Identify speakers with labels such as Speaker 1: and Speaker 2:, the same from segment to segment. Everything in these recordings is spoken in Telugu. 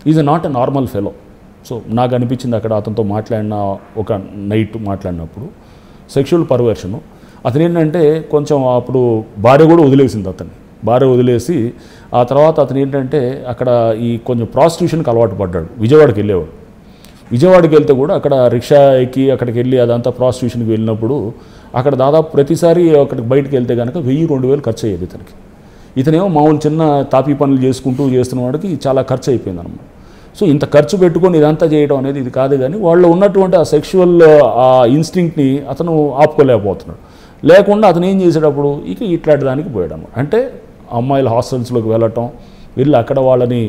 Speaker 1: Is not a normal fellow. So నాకు అనిపించింది అక్కడ అతనితో మాట్లాడిన ఒక నైట్ మాట్లాడినప్పుడు సెక్షువల్ పర్వర్షను. అతను ఏంటంటే కొంచెం అప్పుడు భార్య కూడా వదిలేసింది అతన్ని. భార్య వదిలేసి ఆ తర్వాత అతను ఏంటంటే అక్కడ ఈ కొంచెం ప్రాస్టిట్యూషన్కి అలవాటు పడ్డాడు. విజయవాడకి వెళ్ళేవాడు. విజయవాడకి వెళ్తే కూడా అక్కడ రిక్షా ఎక్కి అక్కడికి వెళ్ళి అదంతా ప్రాస్టిట్యూషన్కి వెళ్ళినప్పుడు అక్కడ దాదాపు ప్రతిసారి అక్కడికి బయటకు వెళ్తే కనుక 1000-2000 ఖర్చు అయ్యేది ఇతనికి. ఇతనేమో మామూలు చిన్న తాపీ పనులు చేసుకుంటూ చేస్తున్న వాడికి చాలా ఖర్చు అయిపోయింది అనమాట. సో ఇంత ఖర్చు పెట్టుకొని ఇదంతా చేయడం అనేది ఇది కాదు. కానీ వాళ్ళు ఉన్నటువంటి ఆ సెక్షువల్ ఆ ఇన్స్టింక్ట్ని అతను ఆపుకోలేకపోతున్నాడు. లేకుండా అతను ఏం చేసేటప్పుడు ఇట్లాంటి దానికి పోయాడు. అంటే అమ్మాయిల హాస్టల్స్లోకి వెళ్ళటం, వెళ్ళి అక్కడ వాళ్ళని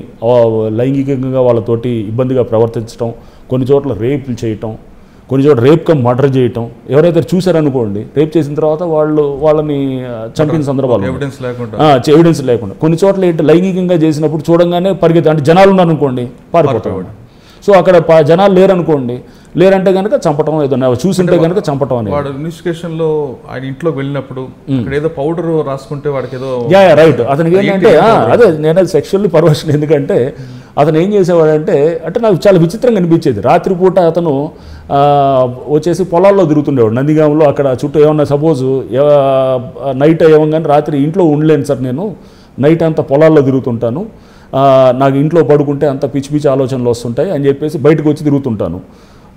Speaker 1: లైంగికంగా వాళ్ళతోటి ఇబ్బందిగా ప్రవర్తించడం, కొన్ని చోట్ల రేపులు చేయటం, కొన్ని చోట్ల రేప్ కమ్ మర్డర్ చేయటం. ఎవరైతే చూశారనుకోండి, రేప్ చేసిన తర్వాత వాళ్ళని చంపిన సందర్భాలు ఎవిడెన్స్ లేకుండా. కొన్ని చోట్ల ఏంటి లైంగికంగా చేసినప్పుడు చూడంగానే పరిగెత్తి, అంటే జనాలు ఉన్నారనుకోండి పారిపోతాడు. సో అక్కడ జనాలు లేరంటే కనుక చంపటం, ఏదైనా చూసింటే కనుక చంపటం అనేది.
Speaker 2: వాడు ఇన్వెస్టిగేషన్లో ఆయన ఇంట్లోకి వెళ్ళినప్పుడు ఏదో పౌడర్ రాసుకుంటే వాడికి ఏదో
Speaker 1: రైట్. అతనికి ఏంటంటే అదే నేను సెక్షువల్లీ పర్వర్షన్. ఎందుకంటే అతను ఏం చేసేవాడంటే నాకు చాలా విచిత్రంగా అనిపించేది. రాత్రిపూట అతను వచ్చేసి పొలాల్లో తిరుగుతుండేవాడు నందిగాంలో. అక్కడ చుట్టూ ఏమన్నా సపోజ్ నైట్ ఏమగానే రాత్రి ఇంట్లో ఉండలేను సార్, నేను నైట్ అంతా పొలాల్లో తిరుగుతుంటాను, నాకు ఇంట్లో పడుకుంటే అంత పిచ్చి పిచ్చి ఆలోచనలు వస్తుంటాయి అని చెప్పేసి బయటకు వచ్చి తిరుగుతుంటాను.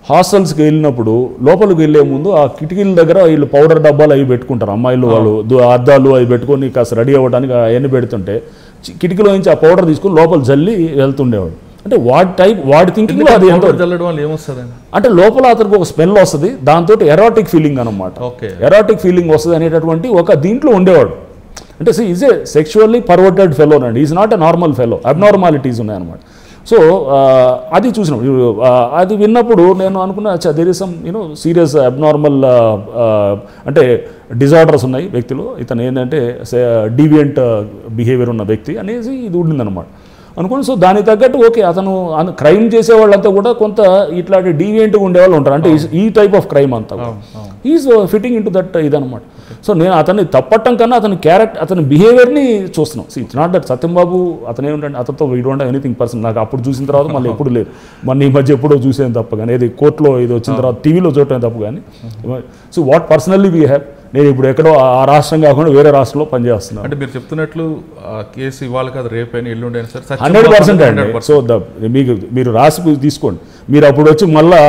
Speaker 1: హాస్టల్స్కి వెళ్ళినప్పుడు లోపలికి వెళ్ళే ముందు ఆ కిటికీల దగ్గర వీళ్ళు పౌడర్ డబ్బాలు అవి పెట్టుకుంటారు అమ్మాయిలు, వాళ్ళు అద్దాలు అవి పెట్టుకొని కాస్త రెడీ అవ్వడానికి అవన్నీ పెడుతుంటే కిటికీలో నుంచి ఆ పౌడర్ తీసుకుని లోపల జల్లి వెళ్తుండేవాడు. అంటే వాడి థింకింగ్లో అది ఎంత అంటే లోపల అతనికి ఒక స్మెల్ వస్తుంది, దాంతో ఎరాటిక్ ఫీలింగ్ అనమాట. ఎరాటిక్ ఫీలింగ్ వస్తుంది అనేటటువంటి ఒక దీంట్లో ఉండేవాడు. అంటే is a sexually perverted fellow అండి. Is not a normal fellow, abnormalities ఉన్నాయన్నమాట. సో అది చూసినప్పుడు, అది విన్నప్పుడు నేను అనుకున్నా there is some serious abnormal అంటే డిజార్డర్స్ ఉన్నాయి వ్యక్తిలో, ఇతను ఏంటంటే డీవియంట్ బిహేవియర్ ఉన్న వ్యక్తి అనేసి ఇది ఉండిందనమాట అనుకోండి. సో దానికి తగ్గట్టు ఓకే, అతను క్రైమ్ చేసేవాళ్ళంతా కూడా కొంత ఇట్లాంటి డీవియంట్గా ఉండేవాళ్ళు ఉంటారు. అంటే ఈ టైప్ ఆఫ్ క్రైమ్ అంతా is fitting in to that ఇదనమాట. సో నేను అతన్ని తప్పట్టం కన్నా అతని బిహేవియర్ని చూస్తున్నాం. ఇట్స్ నాట్ దట్ సత్యం బాబు అతను ఏమిటంటే అతనితో we don't have anything person. నాకు అప్పుడు చూసిన తర్వాత మళ్ళీ ఎప్పుడు లేదు, ఈ మధ్య ఎప్పుడో చూసేది తప్ప కానీ, ఏది కోర్టులో ఇది వచ్చిన తర్వాత టీవీలో చూడటం తప్ప కానీ. So what personally we have, నేను ఇప్పుడు ఎక్కడో ఆ రాష్ట్రం కాకుండా వేరే రాష్ట్రంలో పనిచేస్తున్నాను.
Speaker 2: అంటే మీరు చెప్తున్నట్లు కేసు ఇవాళ కాదు రేపైనా ఎల్లుండైనా సార్
Speaker 1: 100% అండి. సో మీరు రాసి తీసుకోండి. మీరు అప్పుడు వచ్చి మళ్ళా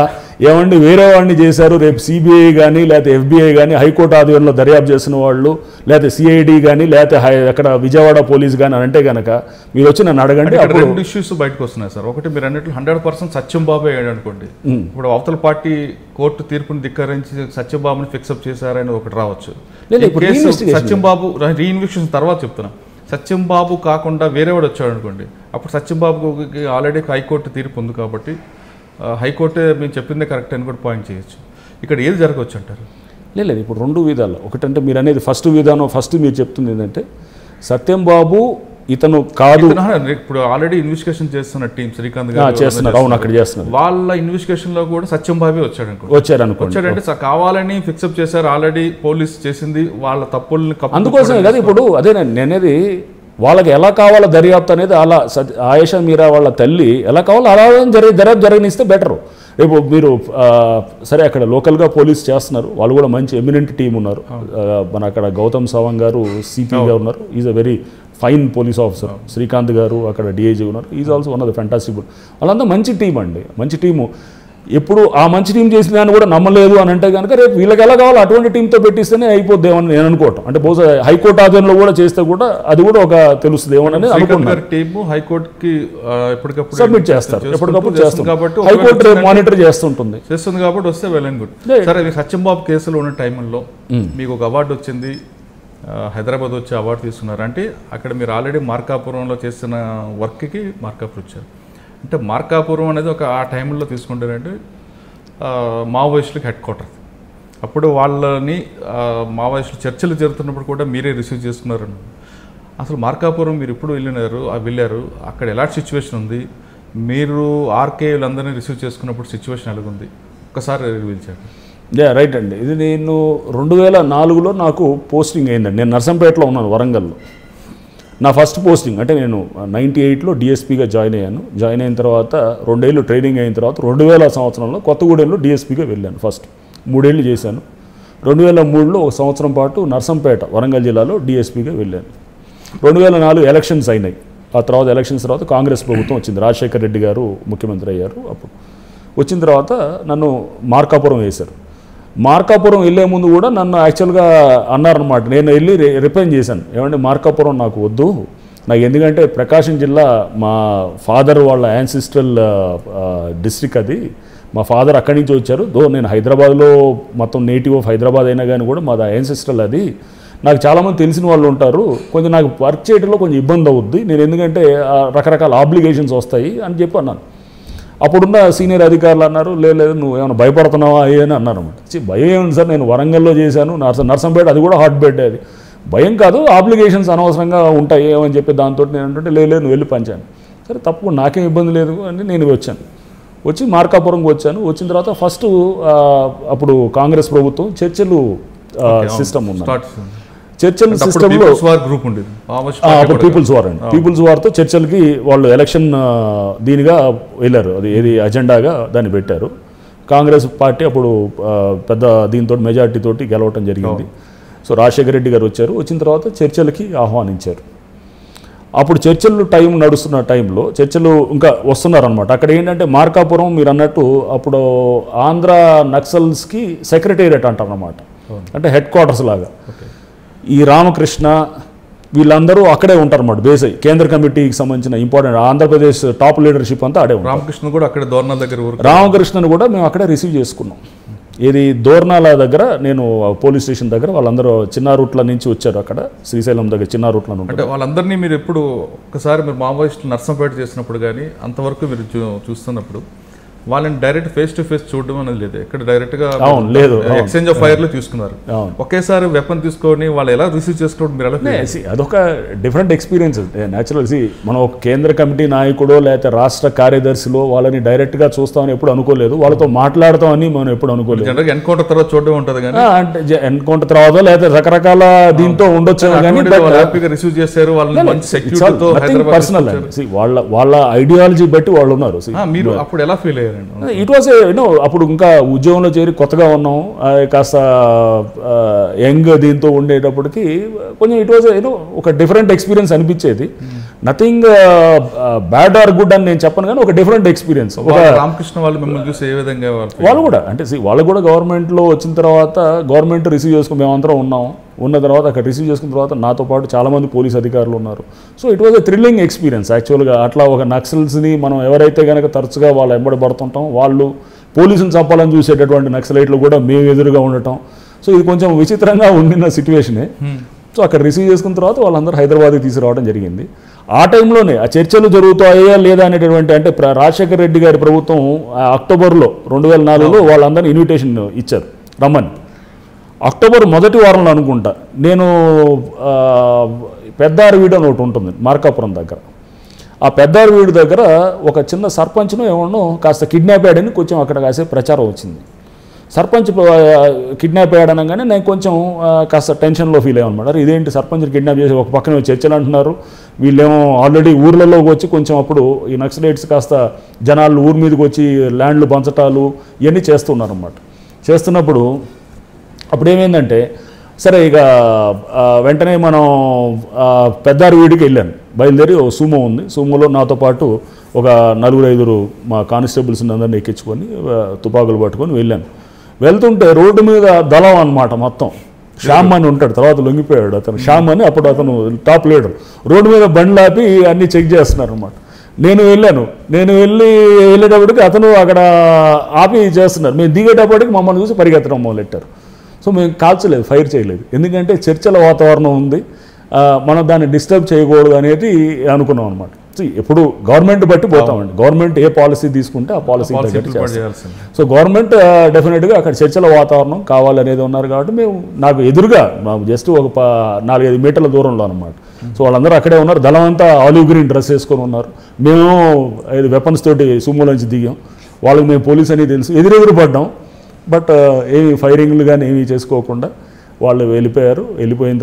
Speaker 1: ఏమండి వేరే వాడిని చేశారు, రేపు సిబిఐ కానీ లేకపోతే ఎఫ్బిఐ కానీ హైకోర్టు ఆధ్వర్యంలో దర్యాప్తు చేసిన వాళ్ళు, లేకపోతే సిఐడి కానీ లేకపోతే అక్కడ విజయవాడ పోలీస్ కానీ అని అంటే కనుక మీరు వచ్చి నన్ను అడగండి.
Speaker 2: అప్పుడు 2 ఇష్యూస్ బయటకు వస్తున్నాయి సార్. ఒకటి మీరు అన్నట్లు 100% సత్యం బాబు అయ్యాడు అనుకోండి. ఇప్పుడు అవతల పార్టీ కోర్టు తీర్పుని ధిక్కరించి సత్యం బాబుని ఫిక్సప్ చేశారని ఒకటి రావచ్చు. సత్యం బాబు రీఇన్వెస్టిగేషన్ తర్వాత చెప్తున్నా, సత్యం బాబు కాకుండా వేరేవాడు వచ్చాడు అనుకోండి, అప్పుడు సత్యం బాబుకి ఆల్రెడీ హైకోర్టు తీర్పు ఉంది కాబట్టి హైకోర్టు మేము చెప్పిందే కరెక్ట్ అని కూడా పాయింట్ చేయొచ్చు. ఇక్కడ ఏది జరగవచ్చు అంటారు?
Speaker 1: లేదు, ఇప్పుడు 2 విధాలు. ఒకటంటే మీరు అనేది ఫస్ట్ విధానం, ఫస్ట్ మీరు చెప్తుంది ఏంటంటే సత్యం బాబు ఇతను కాదు.
Speaker 2: ఇప్పుడు ఆల్రెడీ ఇన్వెస్టిగేషన్ చేస్తున్న టీం శ్రీకాంత్ గారు
Speaker 1: చేస్తున్నారు. అవును, అక్కడ చేస్తున్నారు.
Speaker 2: వాళ్ళ ఇన్వెస్టిగేషన్ లో కూడా సత్యం బాబే వచ్చాడంటే కావాలని ఫిక్సప్ చేశారు. ఆల్రెడీ పోలీస్ చేసింది వాళ్ళ తప్పుల్ని
Speaker 1: అందుకోసమే కదా. ఇప్పుడు అదే నేనేది వాళ్ళకి ఎలా కావాలో దర్యాప్తు అనేది అలా ఆయేషా మీరా వాళ్ళ తల్లి ఎలా కావాలో అలా దర్యాప్తు జరగనిస్తే బెటరు. రేపు మీరు సరే అక్కడ లోకల్గా పోలీస్ చేస్తున్నారు, వాళ్ళు కూడా మంచి ఎమినెంట్ టీం ఉన్నారు. మన అక్కడ గౌతమ్ సవాంగ్ గారు సిపిగా ఉన్నారు, is a very fine police officer. Srikanth గారు అక్కడ డిఐజీ ఉన్నారు, is also one of the fantastic. వాళ్ళంతా మంచి టీం అండి, మంచి టీము. ఎప్పుడు ఆ మంచి టీం చేసిన దాన్ని కూడా నమ్మలేదు అని అంటే కనుక రేపు వీళ్ళకి ఎలా కావాలో అటువంటి టీంతో పెట్టిస్తేనే అయిపోద్దేమని నేను అనుకోవటం. అంటే బహుశా హైకోర్టు ఆధ్వర్యంలో కూడా చేస్తే కూడా అది కూడా ఒక తెలుస్తుంది ఏమని అనుకుంటున్నారు.
Speaker 2: టీము హైకోర్టుకి ఎప్పటికప్పుడు
Speaker 1: సబ్మిట్ చేస్తారు, ఎప్పటికప్పుడు చేస్తారు కాబట్టి హైకోర్టు మానిటర్ చేస్తుంది
Speaker 2: కాబట్టి వస్తే వెల్ అండ్ గుడ్. సరే, సత్యం బాబు కేసులో ఉన్న టైంలో మీకు ఒక అవార్డు వచ్చింది, హైదరాబాద్ వచ్చి అవార్డు తీసుకున్నారు. అంటే అక్కడ మీరు ఆల్రెడీ మార్కాపురంలో చేసిన వర్క్కి మార్కాపురం వచ్చారు. అంటే మార్కాపురం అనేది ఒక ఆ టైంలో తీసుకుంటారంటే మావోయిస్టులకు హెడ్ క్వార్టర్. అప్పుడు వాళ్ళని మావోయిస్టులు చర్చలు జరుగుతున్నప్పుడు కూడా మీరే రిసీవ్ చేసుకున్నారు. అసలు మార్కాపురం మీరు ఎప్పుడు వెళ్ళారు, అక్కడ ఎలాంటి సిచ్యువేషన్ ఉంది, మీరు ఆర్కేలందరినీ రిసీవ్ చేసుకున్నప్పుడు సిచ్యువేషన్ ఎలాగుంది, ఒక్కసారి రివీల్ చేయండి.
Speaker 1: రైట్ అండి. ఇది నేను 2004లో నాకు పోస్టింగ్ అయిందండి. నేను నర్సంపేటలో ఉన్నాను, వరంగల్లో. నా ఫస్ట్ పోస్టింగ్ అంటే నేను 98లో డిఎస్పీగా జాయిన్ అయ్యాను. జాయిన్ అయిన తర్వాత 2 ఏళ్ళు ట్రైనింగ్ అయిన తర్వాత 2000 సంవత్సరంలో కొత్తగూడెంలో డిఎస్పీగా వెళ్ళాను. ఫస్ట్ 3 ఏళ్ళు చేశాను. 2003లో 1 సంవత్సరం పాటు నర్సంపేట వరంగల్ జిల్లాలో డిఎస్పీగా వెళ్ళాను. 2004 ఎలక్షన్స్ అయినాయి. ఆ తర్వాత ఎలక్షన్స్ తర్వాత కాంగ్రెస్ ప్రభుత్వం వచ్చింది. రాజశేఖర్ రెడ్డి గారు ముఖ్యమంత్రి అయ్యారు. అప్పుడు వచ్చిన తర్వాత నన్ను మార్కాపురం వేశారు. మార్కాపురం వెళ్ళే ముందు కూడా నన్ను యాక్చువల్గా అన్నారనమాట. నేను వెళ్ళి రిప్లైన్ చేశాను, ఏమంటే మార్కాపురం నాకు వద్దు, నాకు ఎందుకంటే ప్రకాశం జిల్లా మా ఫాదర్ వాళ్ళ యాన్సిస్ట్రల్ డిస్ట్రిక్ట్ అది, మా ఫాదర్ అక్కడి నుంచి వచ్చారు. నేను హైదరాబాద్లో మొత్తం నేటివ్ ఆఫ్ హైదరాబాద్ అయినా కానీ కూడా మాది యాన్సిస్ట్రల్ అది, నాకు చాలామంది తెలిసిన వాళ్ళు ఉంటారు, కొంచెం నాకు వర్క్ చేయడంలో కొంచెం ఇబ్బంది అవుద్ది, నేను ఎందుకంటే రకరకాల ఆబ్లిగేషన్స్ వస్తాయి అని చెప్పి అన్నాను. అప్పుడున్న సీనియర్ అధికారులు అన్నారు, లేదు నువ్వు ఏమైనా భయపడుతున్నావా అని అన్నారు అనమాట. భయం ఏముంది సార్, నేను వరంగల్లో చేశాను, నర్సంపేట అది కూడా హాట్ బెడ్, అది భయం కాదు, ఆబ్లిగేషన్స్ అనవసరంగా ఉంటాయి అని చెప్పి దాంతో నేను అంటే లేదు నువ్వు వెళ్ళి పంచాను. సరే తప్పకుండా నాకేం ఇబ్బంది లేదు అని నేను వచ్చాను. వచ్చి మార్కాపురంకి వచ్చాను. వచ్చిన తర్వాత ఫస్ట్ అప్పుడు కాంగ్రెస్ ప్రభుత్వం చర్చలు సిస్టమ్ ఉంది. చర్చల సిస్టంలో పీపుల్స్ వార్ అండి, పీపుల్స్ వార్తో చర్చలకి వాళ్ళు ఎలక్షన్ దీనిగా వెళ్ళారు. అది ఏది అజెండాగా దాన్ని పెట్టారు. కాంగ్రెస్ పార్టీ అప్పుడు పెద్ద దీంతో మెజార్టీ తోటి గెలవటం జరిగింది. సో రాజశేఖర రెడ్డి గారు వచ్చారు. వచ్చిన తర్వాత చర్చలకి ఆహ్వానించారు. అప్పుడు చర్చలు టైం నడుస్తున్న టైంలో చర్చలు ఇంకా వస్తున్నారనమాట. అక్కడ ఏంటంటే మార్కాపురం మీరు అన్నట్టు అప్పుడు ఆంధ్ర నక్సల్స్కి సెక్రటేరియట్ అంటారనమాట, అంటే హెడ్ క్వార్టర్స్ లాగా. ఈ రామకృష్ణ వీళ్ళందరూ అక్కడే ఉంటారన్నమాట. బేస్ అయ్యి కేంద్ర కమిటీకి సంబంధించిన ఇంపార్టెంట్ ఆంధ్రప్రదేశ్ టాప్ లీడర్షిప్ అంతా అడే ఉంటారు.
Speaker 2: రామకృష్ణ కూడా అక్కడే దోర్నాల దగ్గర,
Speaker 1: రామకృష్ణను కూడా మేము అక్కడే రిసీవ్ చేసుకున్నాం. ఇది దోర్నాల దగ్గర, నేను పోలీస్ స్టేషన్ దగ్గర, వాళ్ళందరూ చిన్నారుట్ల నుంచి వచ్చారు. అక్కడ శ్రీశైలం దగ్గర చిన్నారుట్ల నుండి.
Speaker 2: అంటే వాళ్ళందరినీ మీరు ఎప్పుడు ఒకసారి మీరు మావోయిస్టులు నర్సంపేట చేసినప్పుడు కానీ అంతవరకు మీరు చూస్తున్నప్పుడు వాళ్ళని డైరెక్ట్ ఫేస్ టు ఫేస్ చూడడం అనేది లేదు, ఇక్కడ డైరెక్ట్గా
Speaker 1: లేదు,
Speaker 2: ఎక్స్చేంజ్ ఆఫ్ ఫైర్లో తీసుకున్నారు. ఒకేసారి వెపన్ తీసుకొని వాళ్ళు ఎలా రిసీవ్ చేసుకోవడం మీరు ఎలా?
Speaker 1: అదొక డిఫరెంట్ ఎక్స్పీరియన్స్ న్యాచురల్. మనం ఒక కేంద్ర కమిటీ నాయకుడో లేకపోతే రాష్ట్ర కార్యదర్శిలో వాళ్ళని డైరెక్ట్గా చూస్తామని ఎప్పుడు అనుకోలేదు, వాళ్ళతో మాట్లాడతామని మనం ఎప్పుడు అనుకోలేదు.
Speaker 2: జనరల్గా ఎన్కౌంటర్ తర్వాత చూడడం ఉంటుంది కానీ,
Speaker 1: అంటే ఎన్కౌంటర్ తర్వాత లేకపోతే రకరకాల దీంతో ఉండొచ్చు కానీ
Speaker 2: హ్యాపీగా రిసీవ్ చేశారు వాళ్ళని, మంచి సెక్యూరిటీతో హైదరాబాద్
Speaker 1: పర్సనల్ వాళ్ళ ఐడియాలజీ బట్టి వాళ్ళు ఉన్నారు.
Speaker 2: మీరు అప్పుడు ఎలా ఫీల్ అయ్యారు?
Speaker 1: ఇట్ వాజ్ అప్పుడు ఇంకా ఉద్యోగంలో చేరి కొత్తగా ఉన్నాం, కాస్త యంగ్ దీంతో ఉండేటప్పటికి కొంచెం ఇట్ వాజ్ ఒక డిఫరెంట్ ఎక్స్పీరియన్స్ అనిపించేది. నథింగ్ బ్యాడ్ ఆర్ గుడ్ అని నేను చెప్పను కానీ ఒక డిఫరెంట్ ఎక్స్పీరియన్స్.
Speaker 2: రామకృష్ణ వాళ్ళు మిమ్మల్ని చూసి ఏ విధంగా
Speaker 1: వాళ్ళు కూడా అంటే వాళ్ళు కూడా గవర్నమెంట్లో వచ్చిన తర్వాత గవర్నమెంట్ రిసీవ్ చేసుకుని మేమందరం ఉన్న తర్వాత అక్కడ రిసీవ్ చేసుకున్న తర్వాత నాతో పాటు చాలామంది పోలీస్ అధికారులు ఉన్నారు. So it was a thrilling experience యాక్చువల్గా. అట్లా ఒక నక్సల్స్ని మనం ఎవరైతే కనుక తరచుగా వాళ్ళు ఎంబడబడుతుంటాం, వాళ్ళు పోలీసులు చంపాలని చూసేటటువంటి నక్సలైట్లు కూడా మేము ఎదురుగా ఉండటం, సో ఇది కొంచెం విచిత్రంగా ఉండిన సిచ్యువేషనే. సో అక్కడ రిసీవ్ చేసుకున్న తర్వాత వాళ్ళందరూ హైదరాబాద్కి తీసుకురావడం జరిగింది. ఆ టైంలోనే ఆ చర్చలు జరుగుతాయా లేదా అనేటటువంటి, అంటే రాజశేఖర రెడ్డి గారి ప్రభుత్వం అక్టోబర్లో 2004లో వాళ్ళందరినీ ఇన్విటేషన్ ఇచ్చారు రమ్మని. అక్టోబర్ మొదటి వారంలో అనుకుంటా నేను పెద్దారవీడు అని ఒకటి ఉంటుంది మార్కాపురం దగ్గర. ఆ పెద్దారవీడు దగ్గర ఒక చిన్న సర్పంచ్ను ఏమన్నా కాస్త కిడ్నాప్ అయ్యాడని కొంచెం అక్కడ కాసేపు ప్రచారం వచ్చింది. సర్పంచ్ కిడ్నాప్ అయ్యాడనగానే నేను కొంచెం కాస్త టెన్షన్లో ఫీల్ అయ్యామన్నమాట. ఇదేంటి సర్పంచ్ని కిడ్నాప్ చేసి ఒక పక్కన చర్చలు అంటున్నారు, వీళ్ళేమో ఆల్రెడీ ఊర్లలోకి వచ్చి కొంచెం అప్పుడు ఈ నక్సలైట్స్ కాస్త జనాలు ఊరి మీదకి వచ్చి ల్యాండ్లు పంచటాలు ఇవన్నీ చేస్తున్నారు అన్నమాట. చేస్తున్నప్పుడు అప్పుడు ఏమైందంటే సరే ఇక వెంటనే మనం పెద్దారవీడికి వెళ్ళాను. బయలుదేరి ఓ సూమో ఉంది, సూమోలో నాతో పాటు ఒక 4-5 మా కానిస్టేబుల్స్ అందరినీ ఎక్కించుకొని తుపాకులు పట్టుకొని వెళ్ళాను. వెళ్తుంటే రోడ్డు మీద దళం అనమాట మొత్తం. శ్యామ్ అని ఉంటాడు, తర్వాత లొంగిపోయాడు అతను. శ్యామ్ అని అప్పుడు అతను టాప్ లీడర్. రోడ్డు మీద బండ్లు ఆపి అన్నీ చెక్ చేస్తున్నారు అనమాట. నేను వెళ్ళేటప్పటికి అతను అక్కడ ఆపి చేస్తున్నారు. మేము దిగేటప్పటికి మమ్మల్ని చూసి పరిగెత్తడం మొదలెట్టారు. సో మేము కాల్చలేదు, ఫైర్ చేయలేదు, ఎందుకంటే చర్చల వాతావరణం ఉంది, మనం దాన్ని డిస్టర్బ్ చేయకూడదు అనేది అనుకున్నాం అనమాట. ఎప్పుడు గవర్నమెంట్ బట్టి పోతామండి, గవర్నమెంట్ ఏ పాలసీ తీసుకుంటే ఆ పాలసీ తగ్గట్టు చేస్తాం. సో గవర్నమెంట్ డెఫినెట్గా అక్కడ చర్చల వాతావరణం కావాలనేది ఉన్నారు కాబట్టి మేము నాకు ఎదురుగా జస్ట్ ఒక 4-5 మీటర్ల దూరంలో అనమాట. సో వాళ్ళందరూ అక్కడే ఉన్నారు. దళం అంతా ఆలివ్ గ్రీన్ డ్రెస్ వేసుకొని ఉన్నారు. మేము వెపన్స్ తోటి సుమోలోంచి దిగాం. వాళ్ళకి మేము పోలీస్ అని తెలుసు, ఎదురెదురు పడ్డాం. బట్ ఏమి ఫైరింగ్లు కానీ ఏమీ చేసుకోకుండా వాళ్ళు వెళ్ళిపోయారు. వెళ్ళిపోయిన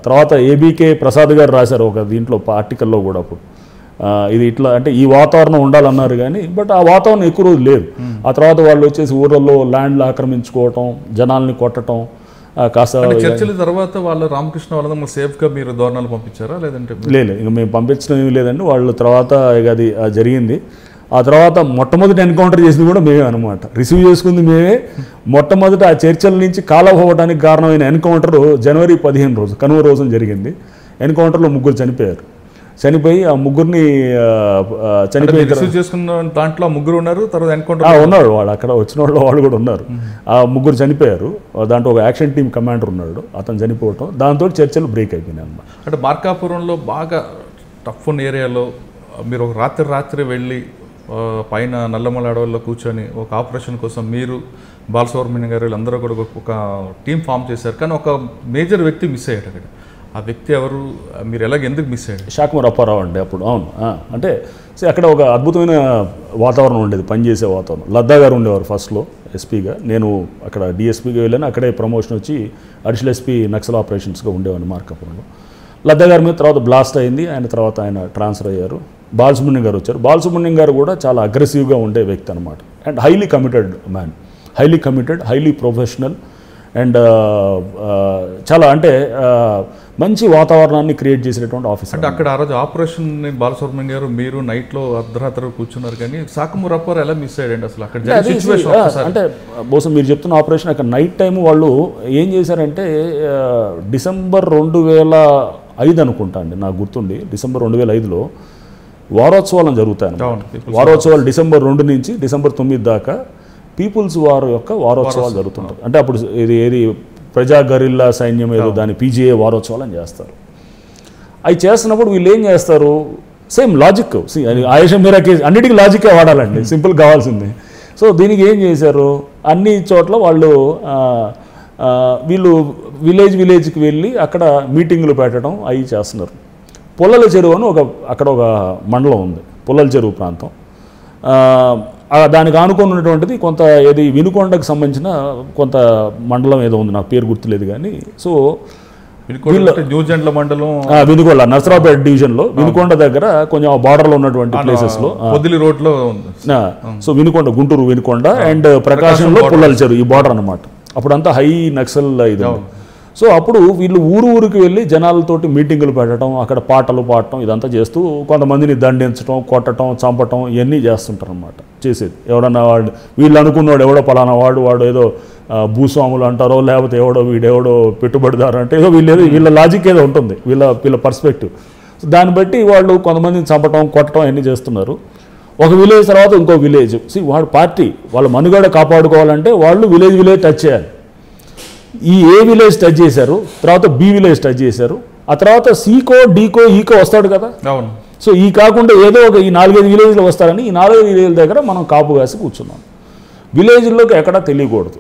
Speaker 1: తర్వాత ఏబీకే ప్రసాద్ గారు రాశారు ఒక దీంట్లో ఆర్టికల్లో కూడా అప్పుడు ఇది ఇట్లా అంటే ఈ వాతావరణం ఉండాలన్నారు కానీ బట్ ఆ వాతావరణం ఎక్కువ రోజు లేదు. ఆ తర్వాత వాళ్ళు వచ్చేసి ఊర్లలో ల్యాండ్లు ఆక్రమించుకోవటం, జనాల్ని కొట్టడం కాస్త
Speaker 2: చర్చల తర్వాత వాళ్ళు రామకృష్ణ వాళ్ళ సేఫ్గా మీరు దోరణాలు పంపించారా లేదంటే?
Speaker 1: లేదు, ఇంక మేము పంపించడం ఏమీ లేదండి. వాళ్ళు తర్వాత ఇక అది జరిగింది. ఆ తర్వాత మొట్టమొదటి ఎన్కౌంటర్ చేసింది కూడా మేమే అనమాట. రిసీవ్ చేసుకుంది మేమే. మొట్టమొదటి ఆ చర్చల నుంచి కాలపోవడానికి కారణమైన ఎన్కౌంటర్ జనవరి 15 రోజు కనుమ రోజున జరిగింది. ఎన్కౌంటర్లో 3 చనిపోయారు. చనిపోయి ఆ ముగ్గురిని
Speaker 2: చేసుకున్న దాంట్లో 3 ఉన్నారు. తర్వాత ఎన్కౌంటర్
Speaker 1: ఉన్నాడు, వాళ్ళు అక్కడ వచ్చిన వాళ్ళు కూడా ఉన్నారు. ఆ 3 చనిపోయారు. దాంట్లో ఒక యాక్షన్ టీమ్ కమాండర్ ఉన్నాడు, అతను చనిపోవటం, దాంతో చర్చలు బ్రేక్ అయిపోయినాయి అన్నమాట.
Speaker 2: అంటే మార్కాపురంలో బాగా టఫ్ ఉన్న ఏరియాలో మీరు ఒక రాత్రి వెళ్ళి పైన నల్లమల అడవుల్లో కూర్చొని ఒక ఆపరేషన్ కోసం మీరు బాలసుబ్రహ్మణ్యం గారు వీళ్ళందరూ కూడా ఒక టీం ఫామ్ చేశారు. కానీ ఒక మేజర్ వ్యక్తి మిస్ అయ్యాడు అక్కడ. ఆ వ్యక్తి ఎవరు, మీరు ఎందుకు మిస్ అయ్యాడు?
Speaker 1: శాఖమూరి అప్పారావు అండి అప్పుడు. అవును, అంటే అక్కడ ఒక అద్భుతమైన వాతావరణం ఉండేది, పనిచేసే వాతావరణం. లద్దా గారు ఉండేవారు ఫస్ట్లో ఎస్పీగా. నేను అక్కడ డిఎస్పీగా వెళ్ళాను. అక్కడే ప్రమోషన్ వచ్చి అడిషనల్ ఎస్పీ నక్సల్ ఆపరేషన్స్గా ఉండేవాడిని మార్కాపురంలో. లద్దా గారి మీద తర్వాత బ్లాస్ట్ అయింది. తర్వాత ఆయన ట్రాన్స్ఫర్ అయ్యారు. బాలసుబ్రహ్మణ్యం గారు వచ్చారు. బాలసుబ్రహ్మణ్యం గారు కూడా చాలా అగ్రెసివ్గా ఉండే వ్యక్తి అనమాట. And highly committed man, highly committed, highly professional and చాలా అంటే మంచి వాతావరణాన్ని క్రియేట్ చేసేటువంటి ఆఫీసర్.
Speaker 2: అంటే అక్కడ ఆ రోజు ఆపరేషన్ బాలసుబ్రహ్మణ్యం గారు మీరు నైట్లో అర్ధరాత్రి కూర్చున్నారు, కానీ శాఖమూరి అప్పారావు ఎలా మిస్ అయ్యాడండి అసలు అక్కడ?
Speaker 1: అంటే బహుశా మీరు చెప్తున్న ఆపరేషన్ అక్కడ నైట్ టైం వాళ్ళు ఏం చేశారంటే డిసెంబర్ 2005 అనుకుంటా అండి, నాకు గుర్తుంది. డిసెంబర్ 2005లో వారోత్సవాలు జరుగుతాయి. వారోత్సవాలు డిసెంబర్ 2 నుంచి డిసెంబర్ 9 దాకా పీపుల్స్ వార్ యొక్క వారోత్సవాలు జరుగుతుంటాయి. అంటే అప్పుడు ఏది ప్రజా గరిల్లా సైన్యం ఏదో దాని పీజీఏ వారోత్సవాలు అని చేస్తారు. అవి చేస్తున్నప్పుడు వీళ్ళు ఏం చేస్తారు, సేమ్ లాజిక్, ఆయేషా మీరా కేసు అన్నిటికీ లాజిక్కే వాడాలండి, సింపుల్ కావాల్సింది. సో దీనికి ఏం చేశారు, అన్ని చోట్ల వీళ్ళు విలేజ్కి వెళ్ళి అక్కడ మీటింగులు పెట్టడం అవి చేస్తున్నారు. పుల్లల చెరువు అని అక్కడ ఒక మండలం ఉంది, పుల్లల చెరువు ప్రాంతం. దానికి ఆనుకొని ఉన్నటువంటిది కొంత ఏది వినుకొండకు సంబంధించిన కొంత మండలం ఏదో ఉంది, నాకు పేరు గుర్తులేదు కానీ. సో
Speaker 2: మండలం
Speaker 1: వినుకొండ నర్సరావుపేట డివిజన్లో వినుకొండ దగ్గర కొంచెం బార్డర్లో ఉన్నటువంటి ప్లేసెస్లో
Speaker 2: రోడ్లో.
Speaker 1: సో వినుకొండ, గుంటూరు వినుకొండ అండ్ ప్రకాశంలో పుల్లల చెరువు, ఈ బార్డర్ అనమాట. అప్పుడంతా హై నక్సల్ ఇది. సో అప్పుడు వీళ్ళు ఊరికి వెళ్ళి జనాలతోటి మీటింగులు పెట్టడం, అక్కడ పాటలు పాడటం, ఇదంతా చేస్తూ కొంతమందిని దండించడం, కొట్టడం, చంపటం ఇవన్నీ చేస్తుంటారు అనమాట. చేసేది ఎవడన్నా వీళ్ళు అనుకున్నవాడు ఎవడో పలానా వాడు ఏదో భూస్వాములు అంటారో, లేకపోతే వీడెవడో పెట్టుబడిదారు అంటే ఏదో వీళ్ళ లాజిక్ ఏదో ఉంటుంది, వీళ్ళ పర్స్పెక్టివ్. సో దాన్ని బట్టి వాళ్ళు కొంతమందిని చంపటం, కొట్టడం అన్నీ చేస్తున్నారు. ఒక విలేజ్ తర్వాత ఇంకో విలేజ్. వాడు పార్టీ వాళ్ళ మనుగడ కాపాడుకోవాలంటే వాళ్ళు విలేజ్ టచ్ చేయాలి. ఈ ఏ విలేజ్ టచ్ చేశారు, తర్వాత బి విలేజ్ టచ్ చేశారు, ఆ తర్వాత సీకో డీకో ఈకో వస్తాడు కదా.
Speaker 2: అవును.
Speaker 1: సో ఈ కాకుండా ఏదో ఒక ఈ 4-5 విలేజ్లు వస్తారని ఈ 4-5 విలేజ్ల దగ్గర మనం కాపు కాసి కూర్చున్నాం. విలేజ్లోకి ఎక్కడా తెలియకూడదు.